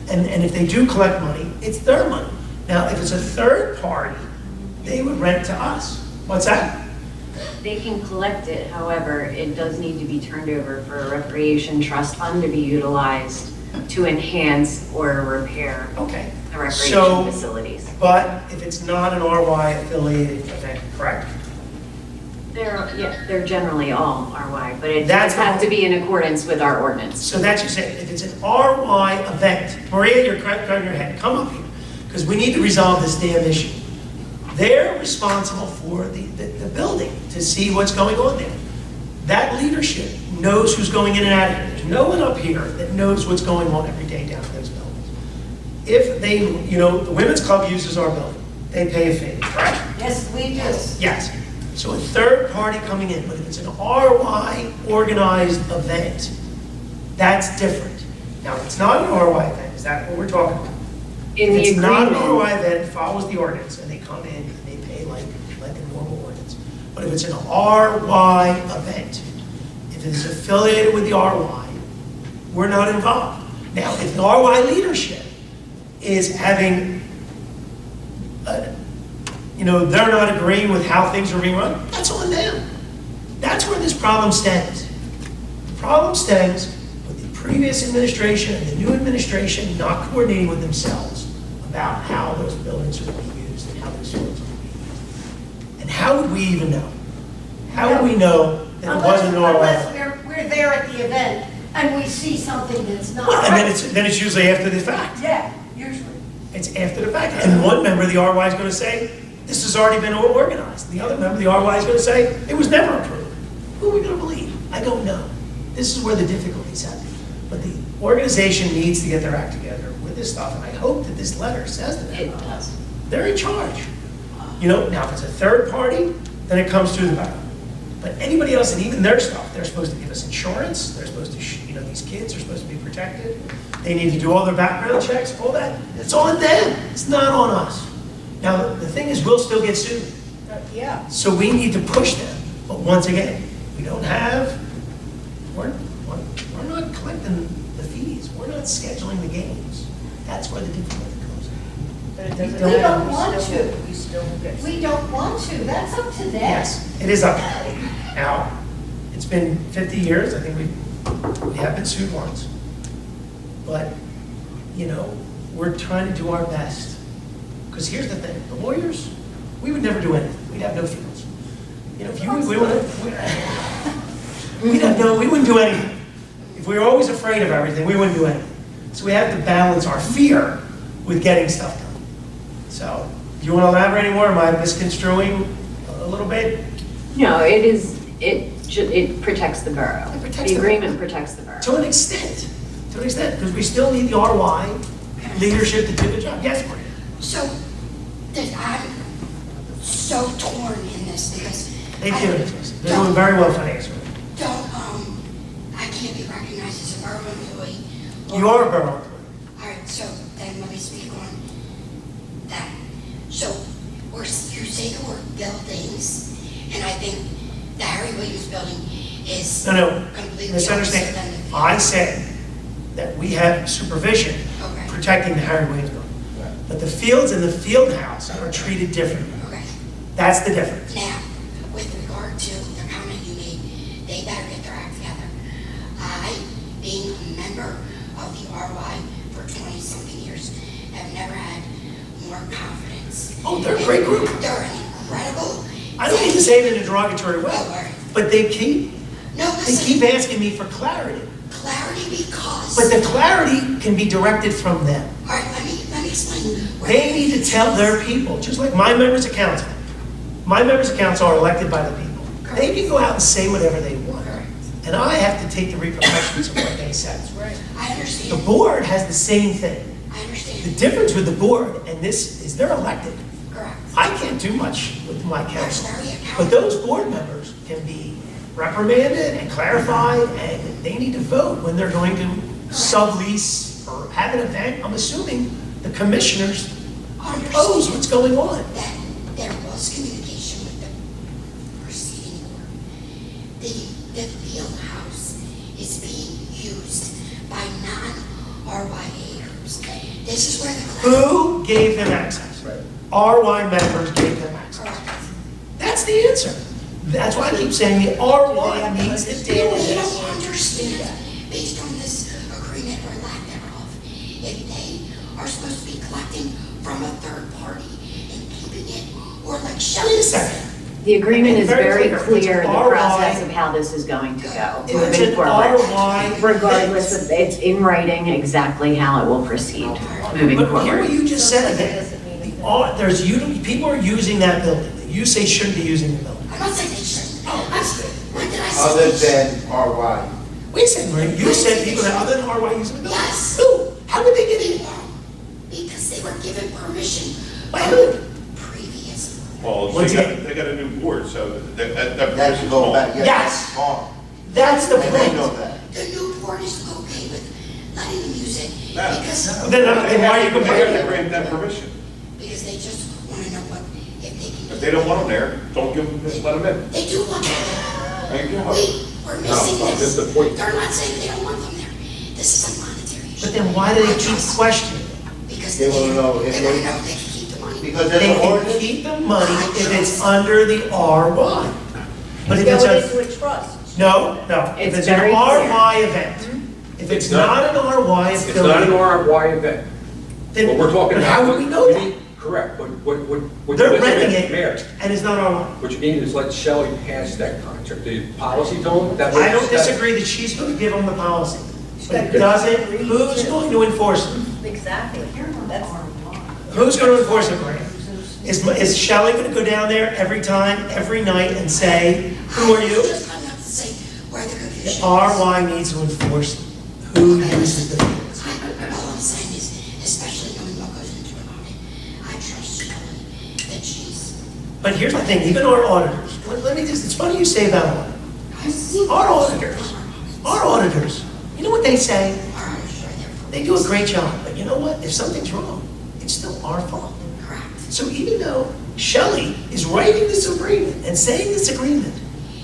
And if they do collect money, it's their money. Now, if it's a third party, they would rent to us. What's that? They can collect it, however, it does need to be turned over for a recreation trust fund to be utilized to enhance or repair Okay. the recreation So- facilities. But if it's not an RY affiliated event, correct? They're generally all RY, but it That's does have to be in accordance with our ordinance. So that's just it. If it's an RY event, Maria, you're correct on your head. Come up here, because we need to resolve this damn issue. They're responsible for the building to see what's going on there. That leadership knows who's going in and out of here. There's no one up here that knows what's going on every day down in those buildings. If they, the women's club uses our building, they pay a fee, correct? Yes, we do. Yes. So a third party coming in, but if it's an RY organized event, that's different. Now, if it's not an RY event, is that what we're talking about? In If the it's not an agreement, RY event, it follows the ordinance, and they come in and they pay like a normal ordinance. But if it's an RY event, if it's affiliated with the RY, we're not involved. Now, if the RY leadership is having, they're not agreeing with how things are being run, that's on them. That's where this problem stems. The problem stems with the previous administration and the new administration not coordinating with themselves about how those buildings are to be used and how those fields are to be used. And how would we even know? How would we know that it wasn't an RY? Unless we're there at the event and we see something that's not Well, and right. then it's usually after the fact. Yeah, usually. It's after the fact. And one member of the RY is going to say, this has already been organized. The other member of the RY is going to say, it was never approved. Who are we going to believe? I don't know. This is where the difficulties happen. But the organization needs to get their act together with this stuff. And I hope that this letter says to them. it does. They're in charge. Now if it's a third party, then it comes through the borough. But anybody else, and even their stuff, they're supposed to give us insurance. They're supposed to, these kids are supposed to be protected. They need to do all their background checks, all that. It's on them. It's not on us. Now, the thing is, we'll still get sued. Yeah. So we need to push them. But once again, we don't have, we're not collecting the fees. We're not scheduling the games. That's where the difficulty comes in. But it doesn't We matter. don't want to. We still get. We don't want to, that's up to them. Yes, it is up to them. Now, it's been 50 years. I think we have been sued once. But, we're trying to do our best. Because here's the thing, the lawyers, we would never do anything. We'd have no fields. We wouldn't do anything. If we were always afraid of everything, we wouldn't do anything. So we have to balance our fear with getting stuff done. So, do you want to elaborate any more? Am I misconstruing a little bit? No, it protects the borough. It protects The the agreement protects the borough. To an extent, because we still need the RY leadership to do the job. Yes, Maria? So, I'm so torn in this because They've given it to us. They're doing very well financially. I can't be recognized as a borough employee. You are a borough employee. All right, so then let me speak on that. So, you say the word buildings, and I think the Harry Williams building is No, completely misunderstand. opposite than the I said that we have supervision Okay. protecting the Harry Williams building. But the fields and the field house are treated differently. Okay. That's the difference. Now, with regard to the comment you made, they better get their act together. I, being a member of the RY for 20-something years, have never had more confidence. Oh, they're a great group. They're incredible. I don't mean to say it in a derogatory way, Oh, all right. but they keep No, listen, asking me for clarity. clarity because. But the clarity can be directed from them. All right, let me explain. They need to tell their people, just like my members of council. My members of council are elected by the people. They can go out and say whatever they want. And I have to take the repercussions of what they say. I The understand. board has the same thing. I The understand. difference with the board and this is they're elected. Correct. I can't do much with my council. That's very But accountable. those board members can be reprimanded and clarified, and they need to vote when they're going to sublease or have an event. I'm assuming the commissioners propose what's going on. That there was communication with the preceding board. The field house is being used by non-RYA groups. This is where the. Who gave them access? RY members gave them access. That's the answer. That's why I keep saying the RY needs to deal with They this. don't understand, based on this agreement or lack thereof, if they are supposed to be collecting from a third party and keeping it, or like Shelley said. The agreement is Very very clear. It's clear, the RY. process of how this is going to go, It's moving an forward. RY. Regardless of, it's in writing exactly how it will proceed, moving But hear what forward. you just said again. People are using that building. You say shouldn't be using the building. I'm not saying they shouldn't. When did I Other say? than RY. Wait a second, Maria. You said people that other than RY using the building. Yes. Who? How did they get in? Because they were given permission By by who? previous. Well, Once they again- got a new board, so that That's position's going back, gone. Yes. yes. Gone. That's the And they know point. that. The new board is okay with letting them use it No. because, Then why are you They have to complaining? grant that permission. because they just want to know what, if they can. If they don't want them there, don't give them, just let them in. They do want them. There you go. We're missing No, that's this. the point. They're not saying they don't want them there. This is a monetary issue. But then why do they keep questioning? Because They wanna know if they want to they- know if they can keep the money. Because there's They an can ordinance. keep the money if it's under the RY. But if it's Going a, into a trust. no, if It's it's an very RY event, if it's not an RY It's not an affiliate, RY event. then, What we're talking but about. how would we know you that? need- Correct, what They're you renting Mayor, it, and it's not RY. what you need is let Shelley pass that contract, the policy to them. that I don't that- disagree that she's going to give them the policy, but it But doesn't, agree who's to- going to enforce it? Exactly. That's, Who's going to enforce it, Maria? Is Shelley going to go down there every time, every night, and say, who are you? Just enough to say where the The confusion is. RY needs to enforce who uses the fields. All I'm saying is, especially knowing what goes into an audit, I trust Shelley that she's. But here's the thing, even our auditors, let me just, it's funny you say about auditors. Our auditors, you know what they say? They do a great job, but you know what? If something's wrong, it's still our fault. Correct. So even though Shelley is writing this agreement and saying this agreement,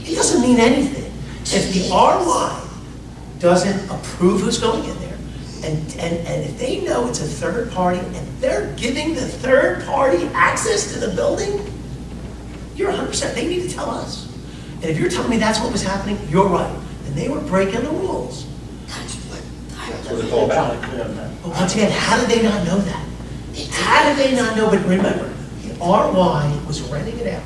it doesn't mean anything. If the RY doesn't approve who's going in there, and if they know it's a third party, and they're giving the third party access to the building, you're 100%, they need to tell us. And if you're telling me that's what was happening, you're right. And they were breaking the rules. That's what I. That's what it's all about. But once again, how did they not know that? How did they not know? But remember, the RY was renting it out.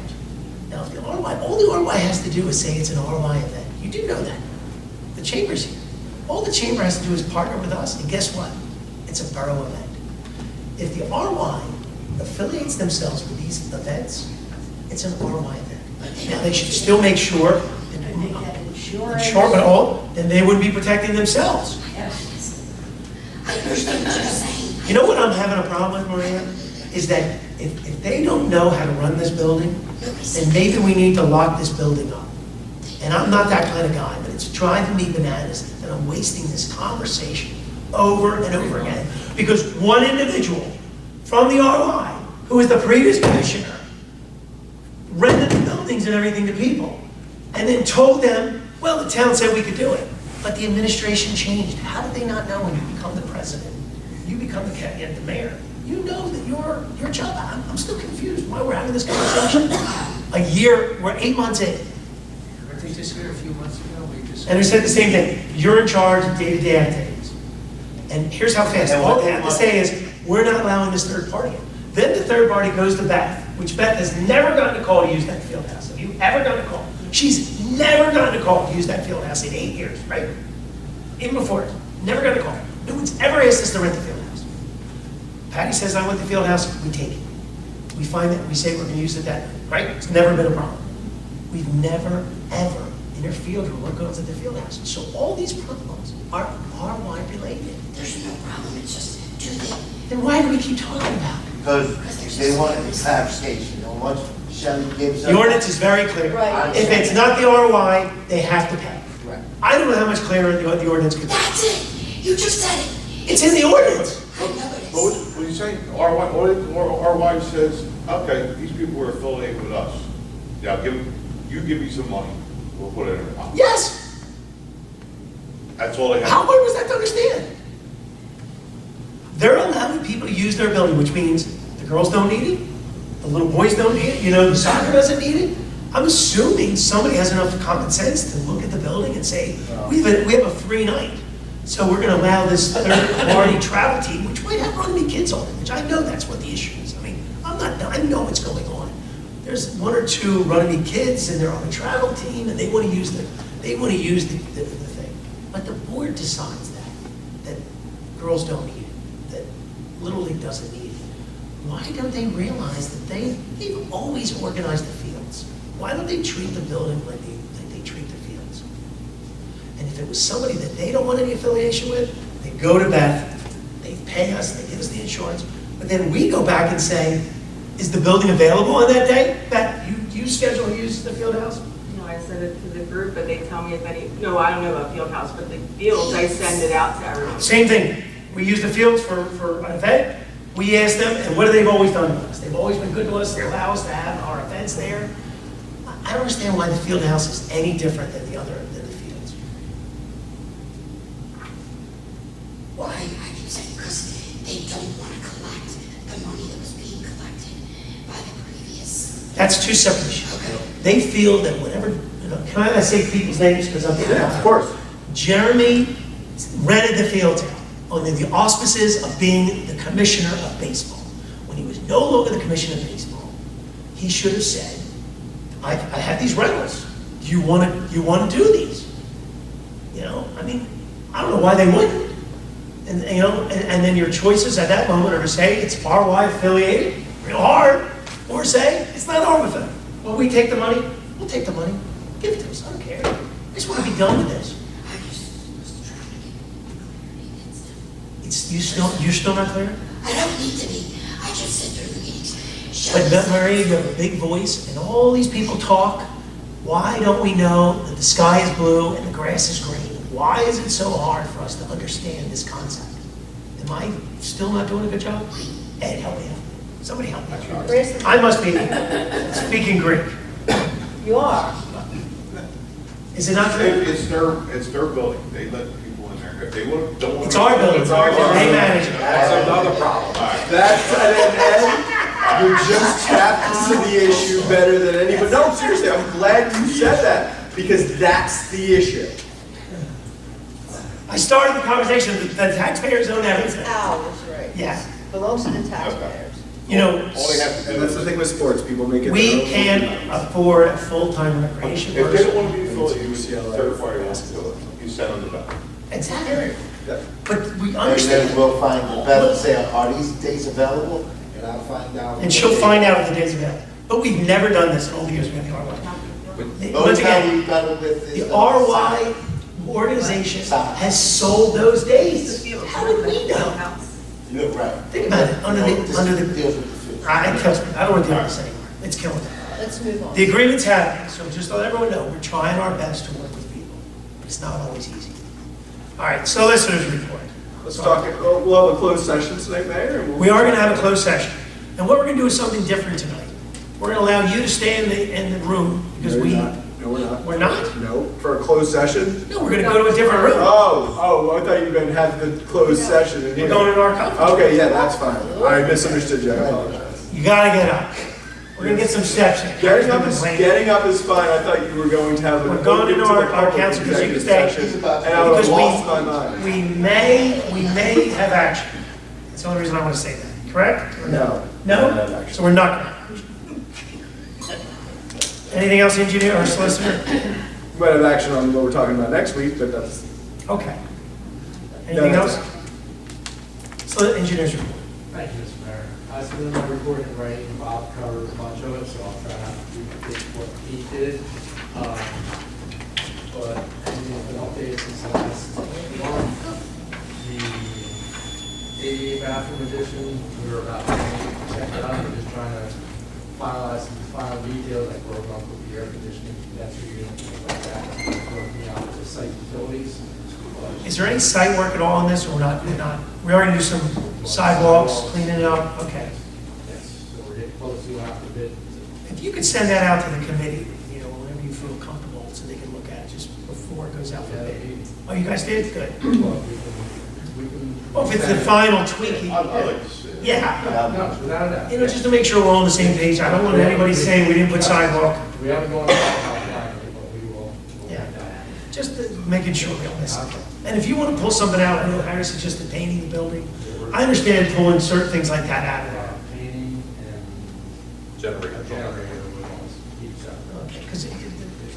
Now, if the RY, all the RY has to do is say it's an RY event. You do know that. The chamber's here. All the chamber has to do is partner with us, and guess what? It's a borough event. If the RY affiliates themselves with these events, it's an RY event. Now, they should still make sure, And they get insurance. sure, but all, then they would be protecting themselves. Yes. I understand what you're saying. You know what I'm having a problem with, Maria? Is that if they don't know how to run this building, then maybe we need to lock this building up. And I'm not that kind of guy, but it's driving me bananas that I'm wasting this conversation over and over again. Because one individual from the RI, who was the previous commissioner, rented the buildings and everything to people, and then told them, well, the town said we could do it. But the administration changed. How did they not know when you become the president? You become the mayor. You know that your job, I'm still confused why we're having this conversation. A year, we're 8 months in. I think this here a few months ago, we just. And they said the same thing. You're in charge of day-to-day activities. And here's how fast. All they have to say is, we're not allowing this third party in. Then the third party goes to Beth, which Beth has never gotten a call to use that field house. Have you ever gotten a call? She's never gotten a call to use that field house in 8 years, right? Even before it. Never gotten a call. No one's ever asked us to rent the field house. Patty says, I want the field house, we take it. We find it, we say we're gonna use it that night, right? It's never been a problem. We've never, ever interfered with what goes at the field house. So all these problems are RY related. There's no problem, it's just, do they? Then why do we keep talking about it? Because they want clarification, and once Shelley gives up. The ordinance is very clear. Right. If it's not the RY, they have to pay. Right. I don't know how much clearer the ordinance could be. That's it, you just said it. It's in the ordinance. I know it What is. are you saying? RY says, okay, these people are affiliated with us. Now, you give me some money, we'll put it in a pot. Yes. That's all they have. How hard was that to understand? They're allowing people to use their building, which means the girls don't need it, The little boys don't need it, the soccer doesn't need it. I'm assuming somebody has enough common sense to look at the building and say, we have a free night. So we're gonna allow this third-party travel team, which might have Runnemede kids on it, which I know that's what the issue is. I mean, I know what's going on. There's one or two Runnemede kids and they're on a travel team and they wanna use the thing. But the board decides that girls don't need it, that Little League doesn't need it. Why don't they realize that they've always organized the fields? Why don't they treat the building like they treat the fields? And if it was somebody that they don't want any affiliation with, they go to Beth, they pay us, they give us the insurance, but then we go back and say, is the building available on that day? Beth, you schedule use the field house? No, I send it to the group, but they tell me if any, no, I don't know about field house, but the fields, I send it out to everyone. Same thing. We use the fields for an event. We ask them, and what have they always done to us? They've always been good to us. They allow us to have our events there. I don't understand why the field house is any different than the fields. Why? I keep saying because they don't want to collect the money that was being collected by the previous. That's two separate issues. Okay. They feel that whatever, can I say people's names because I'm thinking Yeah, of course. Jeremy rented the fields out under the auspices of being the commissioner of baseball. When he was no longer the commissioner of baseball, he should have said, I have these rentals. Do you want to do these? I mean, I don't know why they wouldn't. And and then your choices at that moment are to say it's RY affiliated, real hard, or say it's not our affiliated. Well, we take the money. We'll take the money. Give it to us. I don't care. I just want to be done with this. I just was trying to get You're still not clear? I don't need to be. I just sit through the meetings. But Maria, you have a big voice, and all these people talk. Why don't we know that the sky is blue and the grass is green? Why is it so hard for us to understand this concept? Am I still not doing a good job? Ed, help me out. Somebody help me. I must be speaking Greek. You are. Is it not true? It's their building. They let people in there. If they don't want. It's our building. They manage it. That's another problem. That's an end. You just tapped into the issue better than anybody. No, seriously, I'm glad you said that because that's the issue. I started the conversation that the taxpayers own everything. Ours, right. Yeah. Belongs to the taxpayers. All they have to do And that's the thing with sports, people make it. We can't afford a full-time recreation If they don't person. want to be affiliated, you third party wants to do it. You send them the bill. Exactly. But we And understand. then we'll find the best, say, are these days available? And I'll find out. And she'll find out if the day's available. But we've never done this in all the years we've had the RY. The Once only time again, we've done it with is the RY organization has sold those days. How did we know? You're right. Think about it, under This deals the, with the field. it kills me. I don't want to do this anymore. It's killing me. Let's move on. The agreement's happening, so just let everyone know, we're trying our best to work with people. It's not always easy. All right, solicitors report. Let's talk, we'll have a closed session tonight, Mayor. and we'll- We are going to have a closed session. And what we're going to do is something different tonight. We're going to allow you to stay in the room because No, we, you're not. No, we're not. we're not? No, for a closed session? No, we're going to go to a different room. Oh, I thought you were going to have the closed session in We're here. going to our conference. Okay, yeah, that's fine. I misunderstood you, I apologize. You got to get up. We're going to get some steps in. Getting up is fine, I thought you were going to have. We're going into our council because you can stay. And I would Because have lost my mind. we may have action. That's the only reason I want to say that, correct? Or No. No? So we're not going to. Anything else, engineer or solicitor? We might have action on what we're talking about next week, but that's. Okay. Anything No, else? So engineers report. Thank you, Mr. Mayor. So in my report in writing, Bob covered a bunch of it, so I'll try not to duplicate what he did. But anything's been updated since last month. The ADA bathroom addition, we were about to check it out. We're just trying to finalize some final details, like where we're going to put the air conditioning, condenser unit, things like that. We're working out the site utilities. Is there any site work at all on this, or we're not? We are going to do some sidewalks, cleaning it up, okay. Yes, so we're getting close to after bid. If you could send that out to the committee, whenever you feel comfortable, so they can look at it just before it goes out for bid. Oh, you guys did? Good. Well, we can we can. Well, if it's the final tweak, I'd like to see it. yeah. No, without a doubt. You know, just to make sure we're all on the same page. I don't want anybody saying we didn't put sidewalk. We haven't gone out finally, but we will. Yeah. Just making sure we don't miss something. And if you want to pull something out, I know Harry suggested painting the building. I understand pulling certain things like that out of there. Painting and Generator. generator would almost keep separate. Okay, because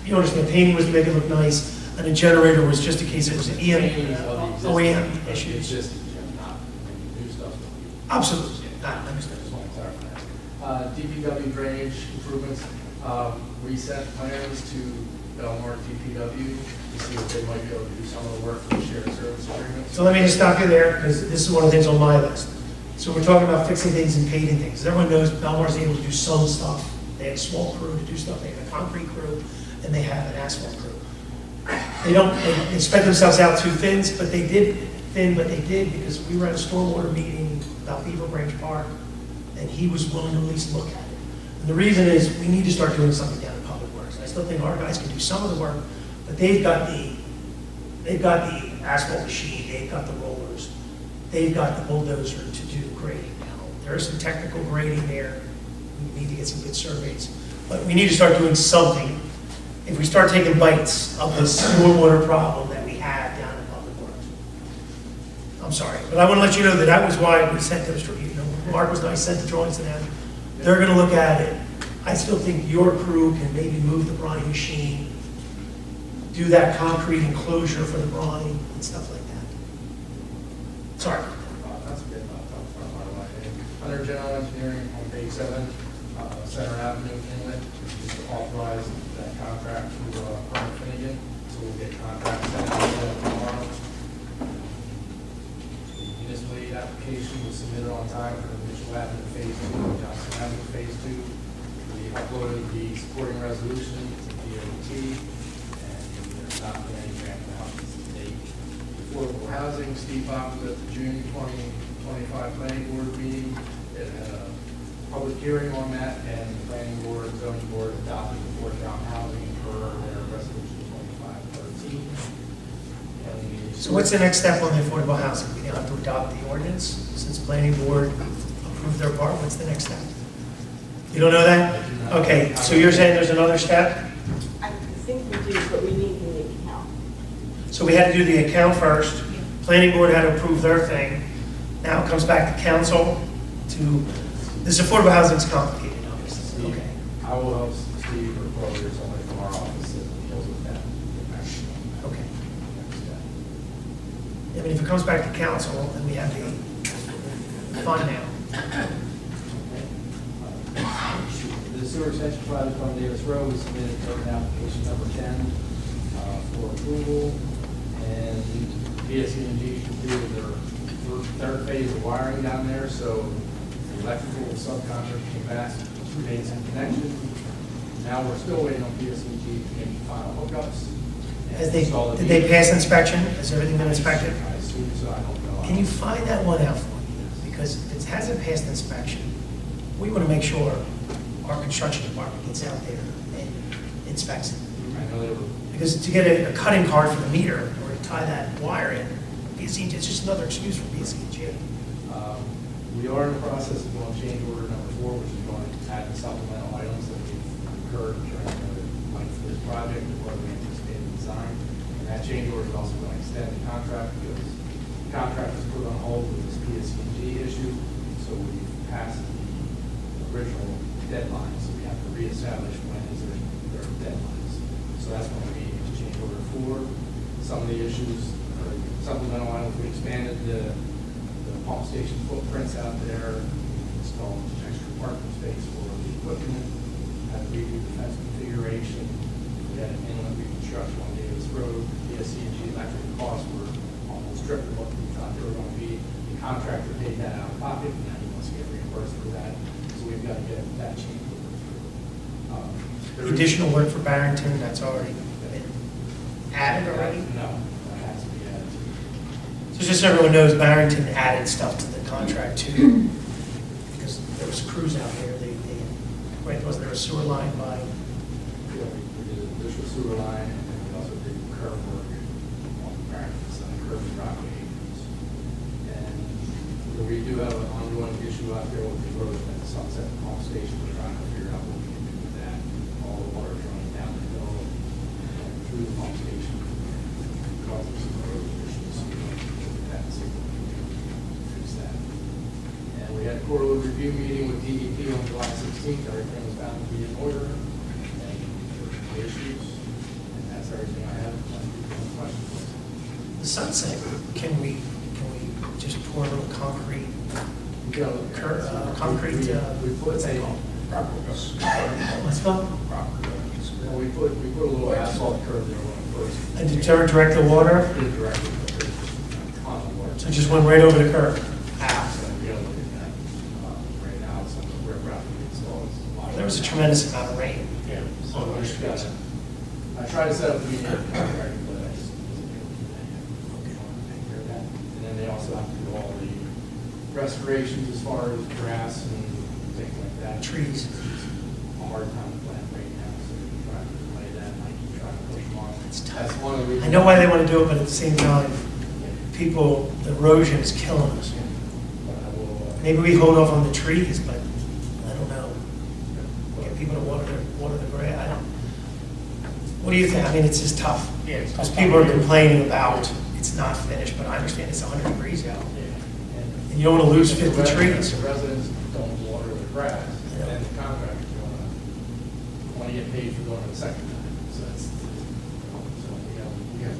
you understand, painting was to make it look nice, and a generator was just in case it was an Painting of the OEM existing, issues. existing gym, not new stuff. Absolutely. I understand. Just want to clarify. DPW drainage improvements, reset plans to Belmar DPW to see if they might be able to do some of the work for the shared service agreement. So let me just stop you there, because this is one of the things on my list. So we're talking about fixing things and painting things. As everyone knows, Belmar's able to do some stuff. They have a small crew to do stuff. They have a concrete crew, and they have an asphalt crew. They spread themselves out too thin, but they did because we were at a stormwater meeting about Beaver Branch Park, and he was willing to at least look at it. And the reason is, we need to start doing something down in Public Works. I still think our guys can do some of the work, but they've got the asphalt machine, they've got the rollers, they've got the bulldozer to do grading now. There is some technical grading there. We need to get some good surveys, but we need to start doing something. If we start taking bites of the stormwater problem that we have down in Public Works. I'm sorry, but I want to let you know that that was why we sent those, Mark was nice, sent the drawings to them. They're going to look at it. I still think your crew can maybe move the brine machine, do that concrete enclosure for the brine and stuff like that. Sorry. That's a bit under general engineering on page 7, Center Avenue Inlet, just to authorize that contract to Herman Finnegan, so we'll get contracts sent out to them tomorrow. The municipal aid application was submitted on time for the Mitchell Avenue Phase 2, Johnson Avenue Phase 2. We uploaded the supporting resolution to DOT, and there's not been any grant announcements to date. Affordable housing, Steve Fox was at the June 2025 planning board meeting. It had a public hearing on that, and the planning board, zoning board adopted the affordable housing per their resolution 2513. So what's the next step on the affordable housing? We now have to adopt the ordinance since planning board approved their part. What's the next step? You don't know that? Okay, so you're saying there's another step? I think we do, but we need the account. So we had to do the account first. Planning board had to approve their thing. Now it comes back to council to, this affordable housing is complicated, obviously. Steve, Okay. I will help Steve or Chloe or somebody from our office that deals with that. Okay. I mean, if it comes back to council, then we have the fund now. The sewer extension project on Davis Road, we submitted permit application number 10 for approval, and PSE&G completed their third phase of wiring down there, so the electrical subcontractor came back, made some connections. Now we're still waiting on PSE&G to make the final hookups. Did they pass inspection? Has everything been inspected? I assume so, I don't know. Can you find that one out for me? Because if it hasn't passed inspection, we want to make sure our construction department gets out there and inspects it. I know they were. Because to get a cutting card for the meter or to tie that wire in, BSE&G, it's just another excuse for BSE&G. We are in the process of doing change order number 4, which is going to add the supplemental items that we've incurred during the life of this project or the anticipated design. And that change order is also going to extend the contract because the contract was put on hold with this PSE&G issue. So we've passed the original deadline, so we have to reestablish when is their deadlines. So that's when we need to change order 4. Some of the issues, supplemental items, we expanded the pump station footprints out there, installed extra parking space for the equipment, had to redo the fence configuration, we had an inlet reconstruction on Davis Road, PSE&G electric costs were almost triple what we thought they were going to be. The contractor paid that out of pocket, and now he wants to get reimbursed for that, so we've got to get that change through. Additional work for Barrington, that's already been added already? No, that has to be added. So just so everyone knows, Barrington added stuff to the contract too, because there was crews out there, right, wasn't there a sewer line by? We did an additional sewer line, and then we also did curb work on the Barrington side, curb and rock aprons. through the pump station. Causing some erosion issues. That's fix that. And we had a quarterly review meeting with DEP on July 16th. Everything was found to be in order. And there were no issues. And that's everything I have. Questions? The sunset, can we just pour a little concrete, concrete, We put what's that a, called? What's it called? well, we put a little asphalt curb there when first. And to direct the water, Did directly, but there's on the water. so it just went right over the curb. So we gotta look at that. Right now, it's on the riprap installed. There was a tremendous amount of rain. Yeah. So we just gotta, I tried to set up the meeting with the contractor, but I just wasn't able to do that yet. Take care of that. And then they also have to do all the restorations as far as grass and things like that. Trees. It's a hard time to plant right now, so we're trying to delay that, and I keep trying to push them on. It's tough. That's one of the reasons. I know why they want to do it, but at the same time, people, the erosion is killing us. But I will, Maybe we hold off on the trees, but I don't know. Get people to water the grass. I don't. What do you think? I mean, it's just tough. Yeah, it's Because tough. people are complaining about it's not finished, but I understand it's 100 degrees out. And you don't want to lose 50 trees. The residents don't water the grass, Yeah. and the contractors want to get paid for doing it a second time. So that's, so we have to do that.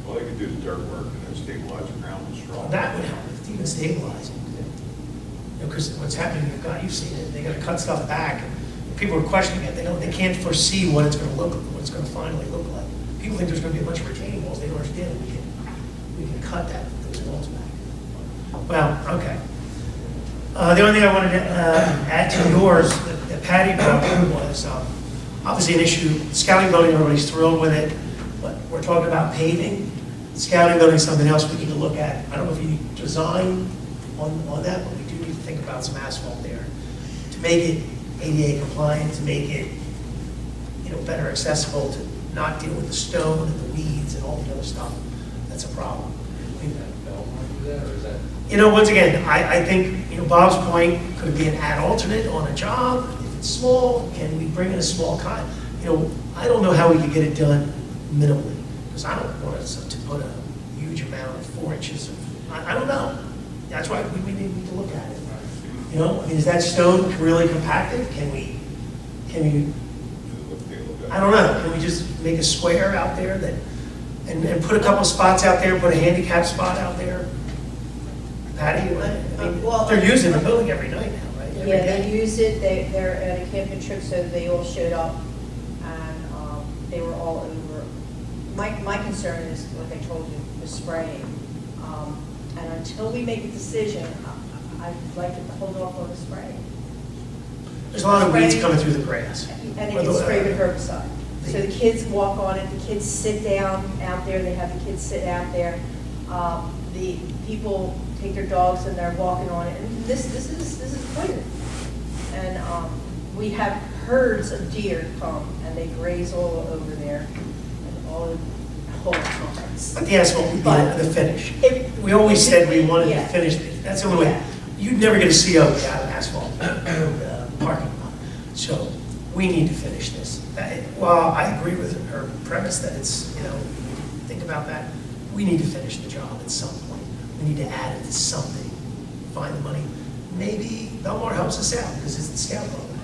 Well, they could do the dirt work and then stabilize the ground with straw. That would help, it's even stabilizing. Because what's happening, you've seen it, they gotta cut stuff back. People are questioning it, they can't foresee what it's gonna look, what it's gonna finally look like. People think there's gonna be a bunch of retaining walls, they don't understand that we can cut those walls back. Well, okay. The only thing I wanted to add to yours, that Patty brought up was, obviously an issue, scouting building, everybody's thrilled with it, but we're talking about paving. Scouting building is something else we need to look at. I don't know if you need design on that, but we do need to think about some asphalt there to make it ADA compliant, to make it, better accessible, to not deal with the stone and the weeds and all the other stuff. That's a problem. Once again, I think, Bob's point, could it be an ad alternate on a job? If it's small, can we bring in a small I don't know how we could get it done minimally, because I don't want us to put a huge amount of 4 inches of, I don't know. That's why we need to look at it. Is that stone really compacted? Can we, I don't know, can we just make a square out there and put a couple spots out there, put a handicap spot out there? Patty, they're using the building every night now, right? Every Yeah, day. they use it, they're at a camping trip, so they all showed up, and they were all over. My concern is, like I told you, the spraying. And until we make a decision, I'd like to hold off on the spraying. There's a lot of weeds coming through the grass. And it gets sprayed with herbicide. So the kids walk on it, the kids sit down out there, they have the kids sit out there. The people take their dogs and they're walking on it, and this is poison. And we have herds of deer come, and they graze all over there, and all the whole times. But the asphalt would be the finish. We always said we wanted to finish it. That's the only way. You'd never get a CO without an asphalt parking lot. So we need to finish this. Well, I agree with her premise that it's, think about that. We need to finish the job at some point. We need to add it to something, find the money. Maybe Belmar helps us out because it's the scout program.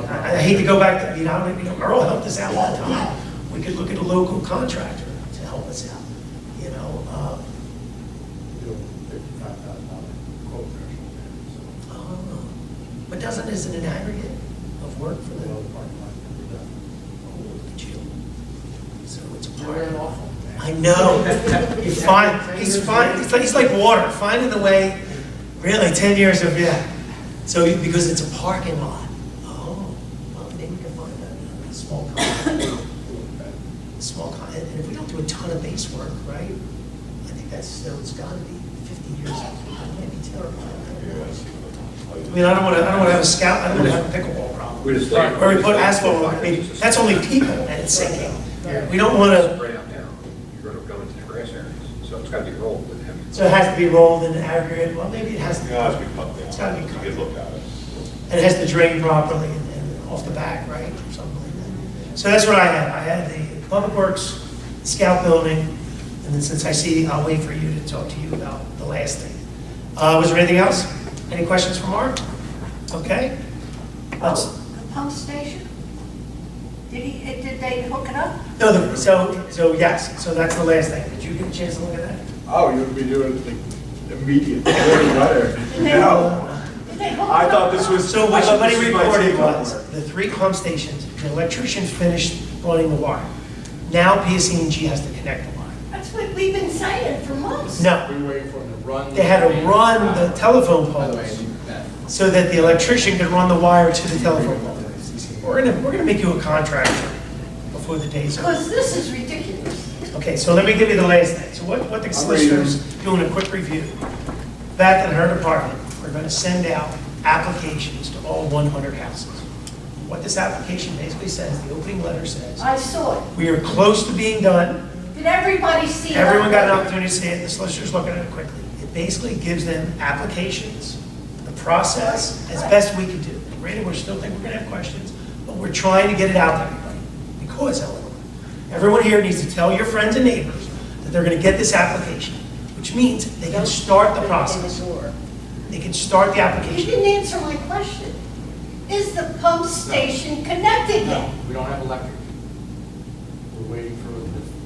I hate to go back to, Earl helped us out one time. We could look at a local contractor to help us out, Do a $55,000 quote threshold there, so. But isn't it an aggregate of work for the, Well, the parking lot can be done. look at you. So it's a You're part. an awful man. I know. He's like water, finding the way, really, 10 years of, So, because it's a parking lot. Oh, well, maybe we can find a small contract. And if we don't do a ton of base work, right? I think it's got to be 50 years. It might be terrible. I don't want to have a scout, I don't want to have a pickleball problem. Where we put asphalt, that's only people and it's sinking. We don't want to. Spray out now, you're going to go into the grass areas, so it's got to be rolled with him. So it has to be rolled in aggregate, well, maybe it has to. Yeah, it's been cut down. It's got to be cut. You can look at it. And it has to drain properly and off the back, right, or something like that. So that's what I had. I had Public Works, Scout Building, and then since I see, I'll wait for you to talk to you about the last thing. Was there anything else? Any questions from Mark? Okay. Let's, The pump station? Did they hook it up? no, so yes, so that's the last thing. Did you get a chance to look at that? Oh, you would be doing it like immediately. Better. Did they No. Did they hook I it thought up? this was. So I what thought somebody this was my reported takeover. was, the 3 pump stations, the electrician finished running the wire. Now PSE&G has to connect the wire. That's what we've been saying for months. No, We were waiting for them to run. they had to run the telephone By the way, poles that- so that the electrician could run the wire to the telephone pole. We're gonna make you a contract before the day's over. Because this is ridiculous. Okay, so let me give you the last thing. So what the solicitors, doing a quick review, Beth and her department are gonna send out applications to all 100 houses. What this application basically says, the opening letter says, I saw it. we are close to being done. Did everybody see it? Everyone got an opportunity to see it, the solicitor's looking at it quickly. It basically gives them applications, the process, as best we can do. Granted, we're still thinking we're gonna have questions, but we're trying to get it out to everybody. Because, Eleanor, everyone here needs to tell your friends and neighbors that they're gonna get this application, which means they can start the process. They can start the You application. didn't answer my question. Is the pump station connected No, yet? we don't have electric. We're waiting for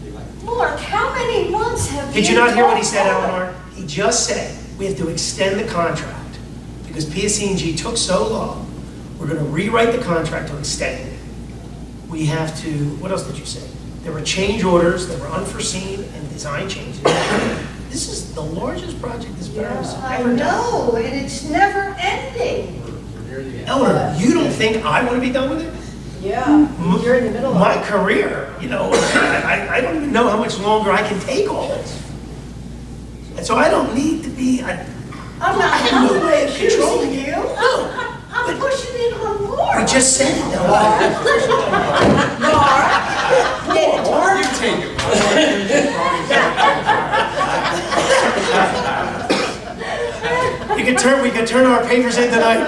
the electric. Mark, how many months have you? Did you not hear what he talked said, about? Eleanor? He just said, we have to extend the contract because PSE&G took so long. We're gonna rewrite the contract to extend it. We have to, what else did you say? There were change orders that were unforeseen and design changes. This is the largest project this borough has I ever done. know, and it's never ending. We're near the end. Eleanor, you don't think I wanna be done with it? Yeah, you're in the middle of My it. career, you know, I don't even know how much longer I can take all this. And so I don't need to be, I'm not controlling accusing you. No. I'm pushing it on Mark. we just said it though. You take it. We could turn our papers in tonight.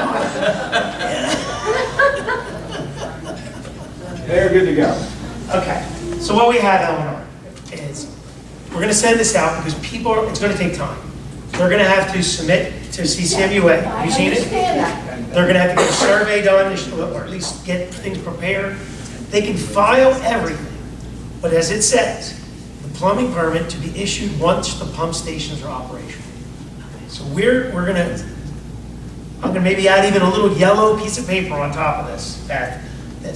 They're good to go. Okay, so what we have, Eleanor, is we're gonna send this out because it's gonna take time. They're gonna have to submit to CCMUA. Have you seen I it? understand that. They're gonna have to get a survey done, or at least get things prepared. They can file everything, but as it says, the plumbing permit to be issued once the pump stations are operational. So I'm gonna maybe add even a little yellow piece of paper on top of this, that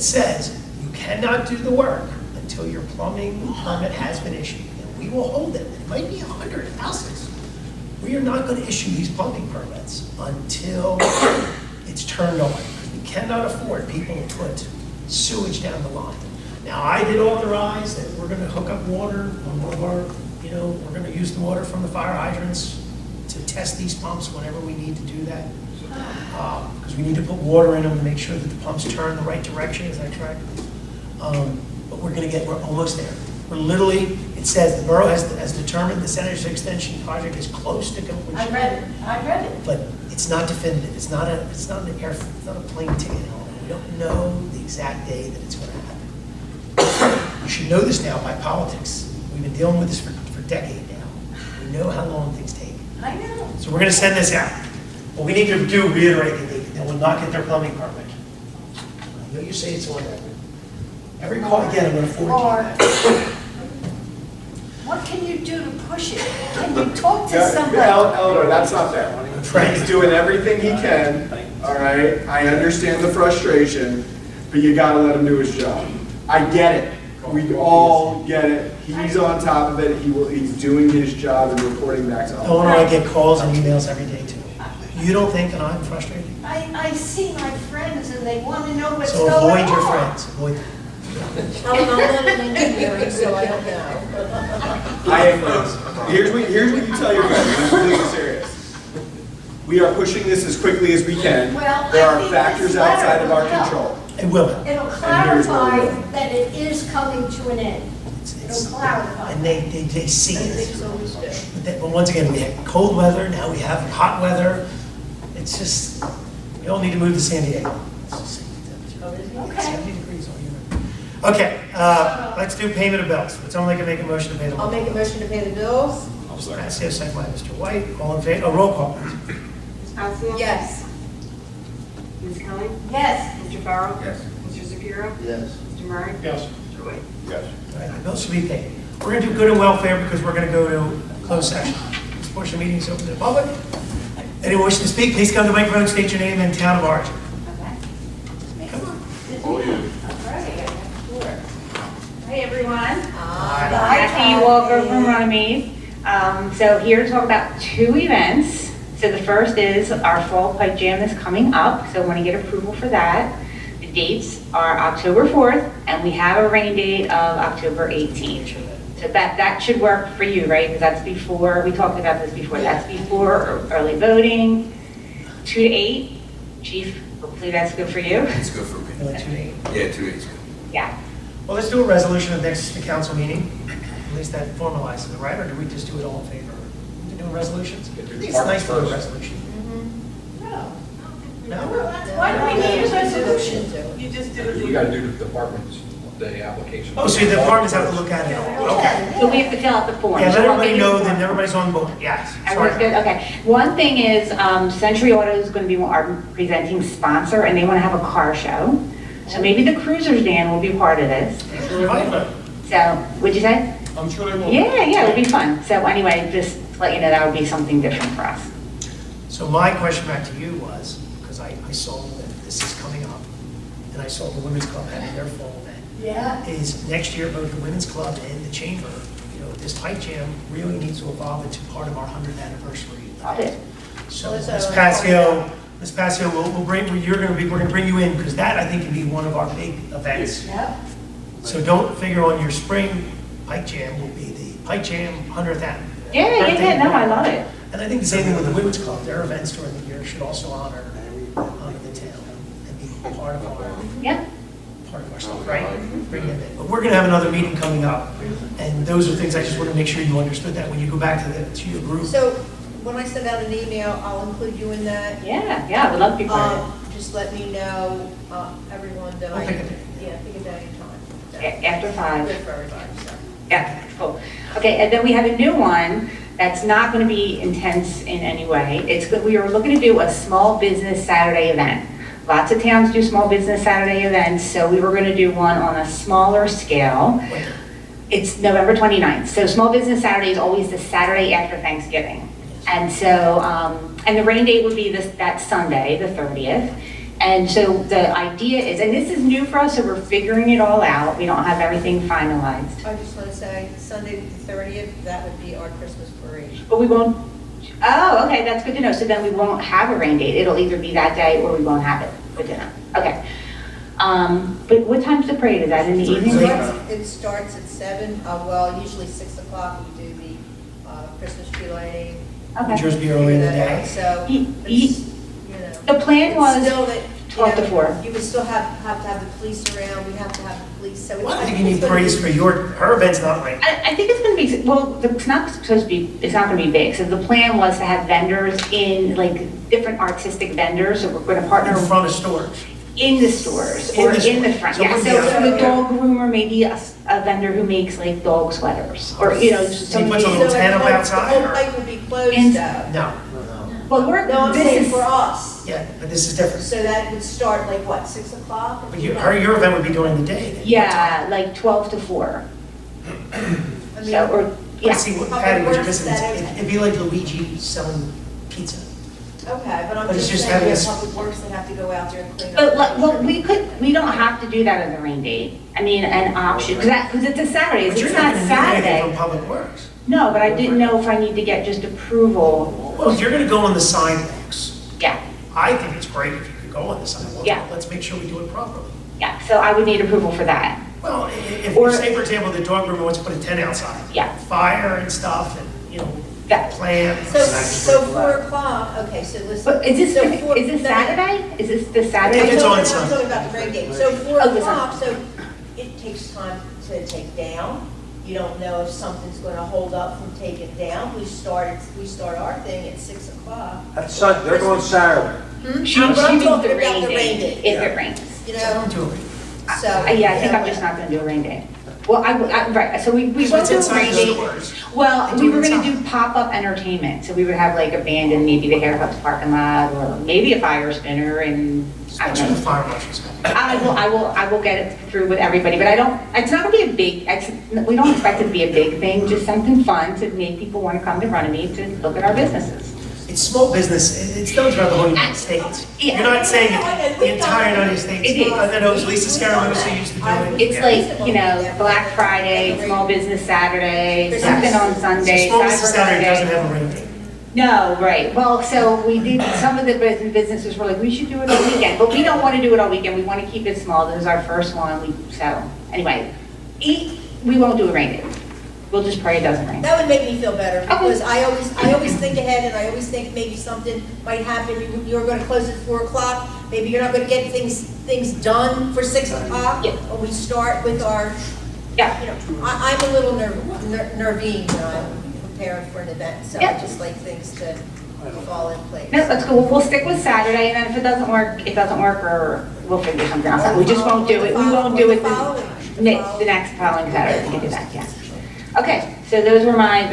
says, you cannot do the work until your plumbing permit has been issued. And we will hold it. It might be 100 houses. We are not gonna issue these plumbing permits until it's turned on. We cannot afford people to put sewage down the line. Now, I did authorize that we're gonna hook up water on one of our, we're gonna use the water from the fire hydrants to test these pumps whenever we need to do that. Because we need to put water in them to make sure that the pumps turn the right direction, is that correct? But we're almost there. We're literally, it says the borough has determined the Center's extension project is close to completion. I read it. But it's not definitive, it's not a plane ticket. We don't know the exact day that it's gonna happen. You should know this now by politics. We've been dealing with this for a decade now. We know how long things take. I know. So we're gonna send this out. What we need to do, reiterate that they will not get their plumbing permit. I know you say it's on there. Every call, again, I'm gonna forward Mark, you that. what can you do to push it? Can you talk to Yeah, somebody? Eleanor, that's not fair. Right. He's doing everything he can, all right? I understand the frustration, but you gotta let him do his job. I get it. We all get it. He's on top of it. He's doing his job and reporting back to us. Eleanor, I get calls and emails every day too. You don't think that I'm frustrated? I see my friends and they want to know what's So going on. avoid your friends, avoid them. I'm not an engineering, so I don't know. I am friends. Here's what you tell your friends. I'm completely serious. We are pushing this as quickly as we can. Well, There I are think factors this letter outside of our will help. control. It will help. It'll here's where clarify we're going. that it is coming to an end. It's- It'll clarify. And they see it. Things always do. But once again, we had cold weather, now we have hot weather. It's just, we all need to move to San Diego. It's the same temperature. Okay. 70 degrees all year round. Okay, Let's do payment of bills. Would someone like to make a motion to pay the bills? I'll make a motion to pay the bills. Mr. Passio, second by Mr. White. All in favor, roll call, please. Ms. Passio? Yes. Ms. Kelly? Yes. Mr. Farrell? Yes. Mr. Shapiro? Yes. Mr. Murray? Yes. Mr. White? Yes. All right, the bills should be paid. We're going to do good and welfare because we're going to go to closed session. This portion of the meeting is open to the public. Anyone wishing to speak, please come to the microphone, state your name and town of origin. All you. Hi, everyone. Hi. Kathy Walker from Runnemede. So here to talk about two events. So the first is our fall pipe jam is coming up, so I want to get approval for that. The dates are October 4th, and we have a rain date of October 18th. So that should work for you, right? Because that's before, we talked about this before, that's before early voting, 2 to 8. Chief, hopefully that's good for you. It's good for me. You like 2 to 8? Yeah, 2 days good. Yeah. Well, let's do a resolution of next council meeting. At least that formalizes it, right? Or do we just do it all in favor? We do resolutions? I think it's nice to do a resolution. No. No? Why do we need a resolution? You just We gotta do the departments, the application. Oh, so the departments have to look at it. Okay. So we have to fill out the form. Yeah, let So I'll everybody get you know the that form. everybody's on board. Yes. Everyone's Sorry. good, okay. One thing is, Century Auto is going to be our presenting sponsor, and they want to have a car show. So maybe the Cruisers van will be part of this. Invite them. So, what'd you say? I'm sure they will. Yeah, it'll be fun. So anyway, just to let you know, that would be something different for us. So my question back to you was, because I saw that this is coming up, and I saw the Women's Club having their fall event, Yeah. is next year both the Women's Club and the Chamber, you know, this pipe jam really needs to evolve into part of our 100th anniversary Love it. event. So Well, Ms. that's Passio, we'll bring, we're gonna bring you in, because that, I think, can be one of our big events. Yep. So don't figure on your spring pipe jam will be the pipe jam 100th anniversary. Yeah, no, I love it. And I think the same thing with the Women's Club, their events during the year should also honor the town and be part of Yeah. our stuff, right? Bring them in. But we're gonna have another meeting coming up, and those are things I just wanna make sure you understood that when you go back to your group. So when I send out an email, I'll include you in that. Yeah, I would love to be part of Just let me know, everyone, that I'll pick a day. pick a day and time. it. After 5. Good for everybody, so. Yeah, cool. Okay, and then we have a new one that's not going to be intense in any way. We are looking to do a small business Saturday event. Lots of towns do small business Saturday events, so we were going to do one on a smaller scale. It's November 29th. So Small Business Saturday is always the Saturday after Thanksgiving. And so, and the rain date would be that Sunday, the 30th. And so the idea is, and this is new for us, so we're figuring it all out. We don't have everything finalized. I just want to say, Sunday the 30th, that would be our Christmas parade. But we won't, oh, okay, that's good to know. So then we won't have a rain date. It'll either be that day or we won't have it. Good to know. Okay. But what time's the parade? Is that in the evening? It starts at 7, well, usually 6 o'clock, we do the Christmas tree lighting. Okay. Yours be early in the day. So, Ye- it's, The plan it's was still that, 12 to 4. You would still have to have the police around, we have to have the police, so. Well, I think you need praise for her event's not right. I think it's going to be, well, it's not supposed to be, it's not going to be big. So the plan was to have vendors in, like, different artistic vendors. So we're going to partner In front of stores. in the stores In or the in the stores. front. So it Yeah, would be so out for the there. dog groomer, maybe a vendor who makes like dog sweaters or, you know, So he puts a somebody. little tent up outside, The whole or? pipe would be closed In- though. No, Well, we're, No, I'm this saying is, for us, yeah, but this is different. so that would start like what, 6 o'clock? But your event would be during the day. then. yeah, like 12 to 4. I mean, So, or, But yeah. see, what Public Patty, what you're Works missing is, that it'd be like Luigi selling pizza. Okay, but I'm But it's just just saying, having we a have s- public works that have to go out there and clean up. But, like, well, we don't have to do that as a rain date. I mean, an option, because it's a Saturday. But If you're it's not not gonna need anything from Saturday. Public Works. No, but I didn't know if I need to get just approval. Well, if you're gonna go on the sidewalks, Yeah, I think it's great if you could go on the sidewalks. Yeah. but Let's make sure we do it properly. yeah. So I would need approval for that. Well, if, Or- say, for example, the dog groomer wants to put a tent outside. Yeah. Fire and stuff, and, you know, That- plants. So 4 o'clock, okay, so listen. But is this, So is this no, Saturday? Is this the I think Saturday? it's on I'm Sunday. talking about the rain date. So 4 Oh, this o'clock, so it takes time to take down. You don't know if something's gonna hold up from taking down. We start our thing at 6 o'clock. That's Sunday, they're going Saturday. She I'm means talking the about the rain rain date. date, if it rains. You know, Someone to it. So. Yeah, I think you I'm know, just not gonna do a rain day. Well, right, so we Because won't it's do a inside rain the day. stores. Well, They we do were gonna inside. do pop-up entertainment, so we would have like a band in maybe the haircut parking lot, or maybe a fire spinner, and I Make sure don't the know. fire marshal's happy. I will get it through with everybody, but it's not gonna be a big, we don't expect it to be a big thing, just something fun to make people wanna come to Runnemede to look at our businesses. It's small business, it's done throughout the whole United States. Yeah. You're not saying the entire United States. It is. I know it was Lisa Scaramucci used to do it. It's Yeah. like, Black Friday, Small Business Saturday, something on Sunday, So Small Business Cyber Saturday doesn't Monday. have a rain day. No, right, well, so we did, some of the businesses were like, we should do it all weekend, but we don't want to do it all weekend, we want to keep it small, this is our first one, so, anyway, we won't do a rain day. We'll just pray it doesn't rain. That would make me feel better, because I always think ahead, and I always think maybe something might happen. You're gonna close at 4 o'clock, maybe you're not gonna get things done for 6 o'clock. Yeah. When we start with our, Yeah. I'm a little nervine when I'm preparing for an event, so I Yeah. just like things to fall in place. No, that's cool, we'll stick with Saturday, and then if it doesn't work, or we'll figure something else out. We just won't do it, we won't do it the next following Saturday, we can do that, yeah. Okay, so those were my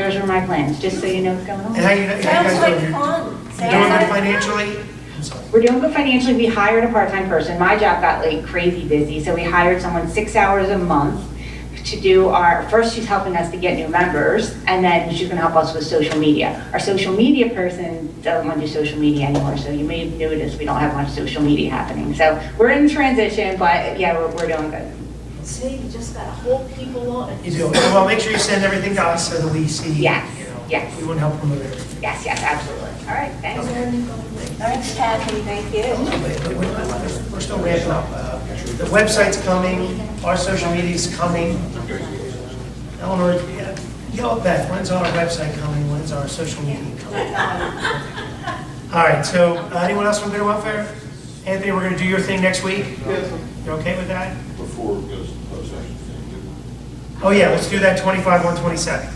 plans, just so you know what's going on. And how you guys Sounds like doing? fun. You're doing good financially? I'm sorry. We're doing good financially, we hired a part-time person, my job got like crazy busy, so we hired someone 6 hours a month to do first she's helping us to get new members, and then she's gonna help us with social media. Our social media person doesn't wanna do social media anymore, so you may have noticed we don't have much social media happening. So we're in transition, but yeah, we're doing good. See, you just gotta hold people on. You do, well, make sure you send everything to us so that we see, Yes, you know, yes. we want to help promote everything. Yes, absolutely. All right, thanks. Thanks, Kathy, thank you. But we're still ramping up. The website's coming, our social media's coming. Eleanor, yell at Beth, when's our website coming, when's our social media coming? All right, so anyone else from Good and Welfare? Anthony, we're gonna do your thing next week? Yes. You okay with that? Before it goes to closed session. Oh yeah, let's do that 25-127.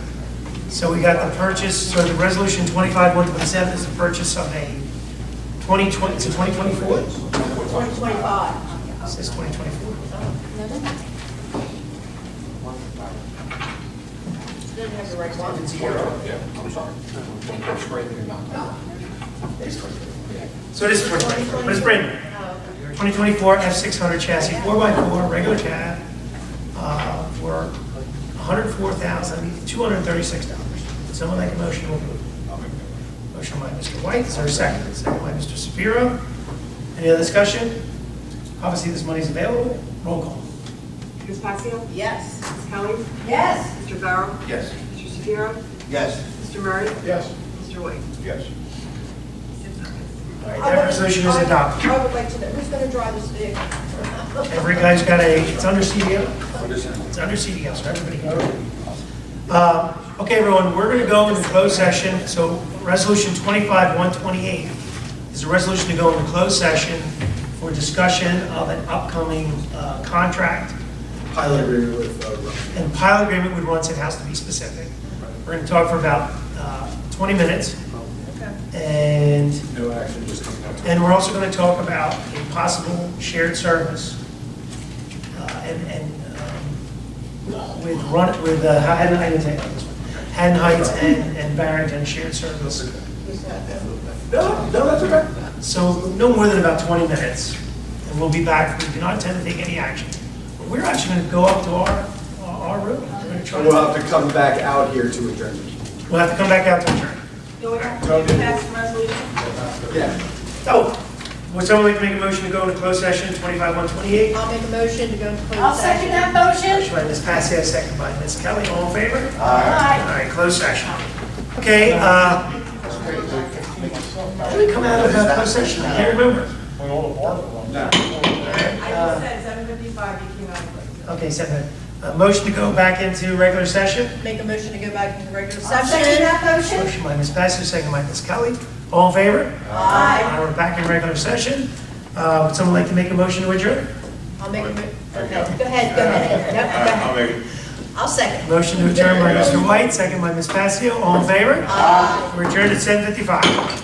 So we got the purchase, so the resolution 25-127 is the purchase of a 2020, it's a 2024? 2025. It says 2024. Didn't have the right one. Yeah, I'm sorry. I'm scraping it out. So this is 2024, but it's brand new. 2024 F600 chassis, 4x4, regular cab, for $104,236. Someone make a motion to approve. Motion by Mr. White, is there a second? Second by Mr. Shapiro. Any other discussion? Obviously, this money's available. Roll call. Ms. Passio? Yes. Ms. Kelly? Yes. Mr. Barrow? Yes. Mr. Shapiro? Yes. Mr. Murray? Yes. Mr. White? Yes. All right, that resolution is adopted. I would like to know, who's gonna drive this vehicle? Every guy's got it's under CDL. It's under CDL, so everybody can go. Okay, everyone, we're going to go into closed session. So resolution 25-128 is a resolution to go into closed session for discussion of an upcoming contract. Pilot agreement with, And pilot agreement with Runnemede, it has to be specific. We're going to talk for about 20 minutes. And no action, just coming out. And we're also going to talk about a possible shared service with Haddon Heights and Barrington shared service. No, that's okay. So no more than about 20 minutes, and we'll be back. We do not intend to take any action. But we're actually going to go up to our room. We're going to try We'll have to come back out here to adjourn. We'll have to come back out to adjourn. Do we have to pass the resolution? Yeah. Oh, would someone like to make a motion to go into closed session 25-128? I'll make a motion to go into closed I'll second that motion. Motion by Ms. Passio, second by Ms. Kelly. All in favor? Aye. All right, closed session. Okay, how did we come out of closed session? I can't remember. When all the bars were on. I just said 7:55, you came out of it. Okay, second. Motion to go back into regular session. Make a motion to go back into regular I'll second session. that motion. Motion by Ms. Passio, second by Ms. Kelly. All in favor? Aye. We're back in regular session. Would someone like to make a motion to adjourn? I'll make a, go ahead. Go ahead. No, go I'll ahead. make it. I'll second. Motion to adjourn by Mr. White, second by Ms. Passio. All in favor? Aye. We're adjourned at 7:55.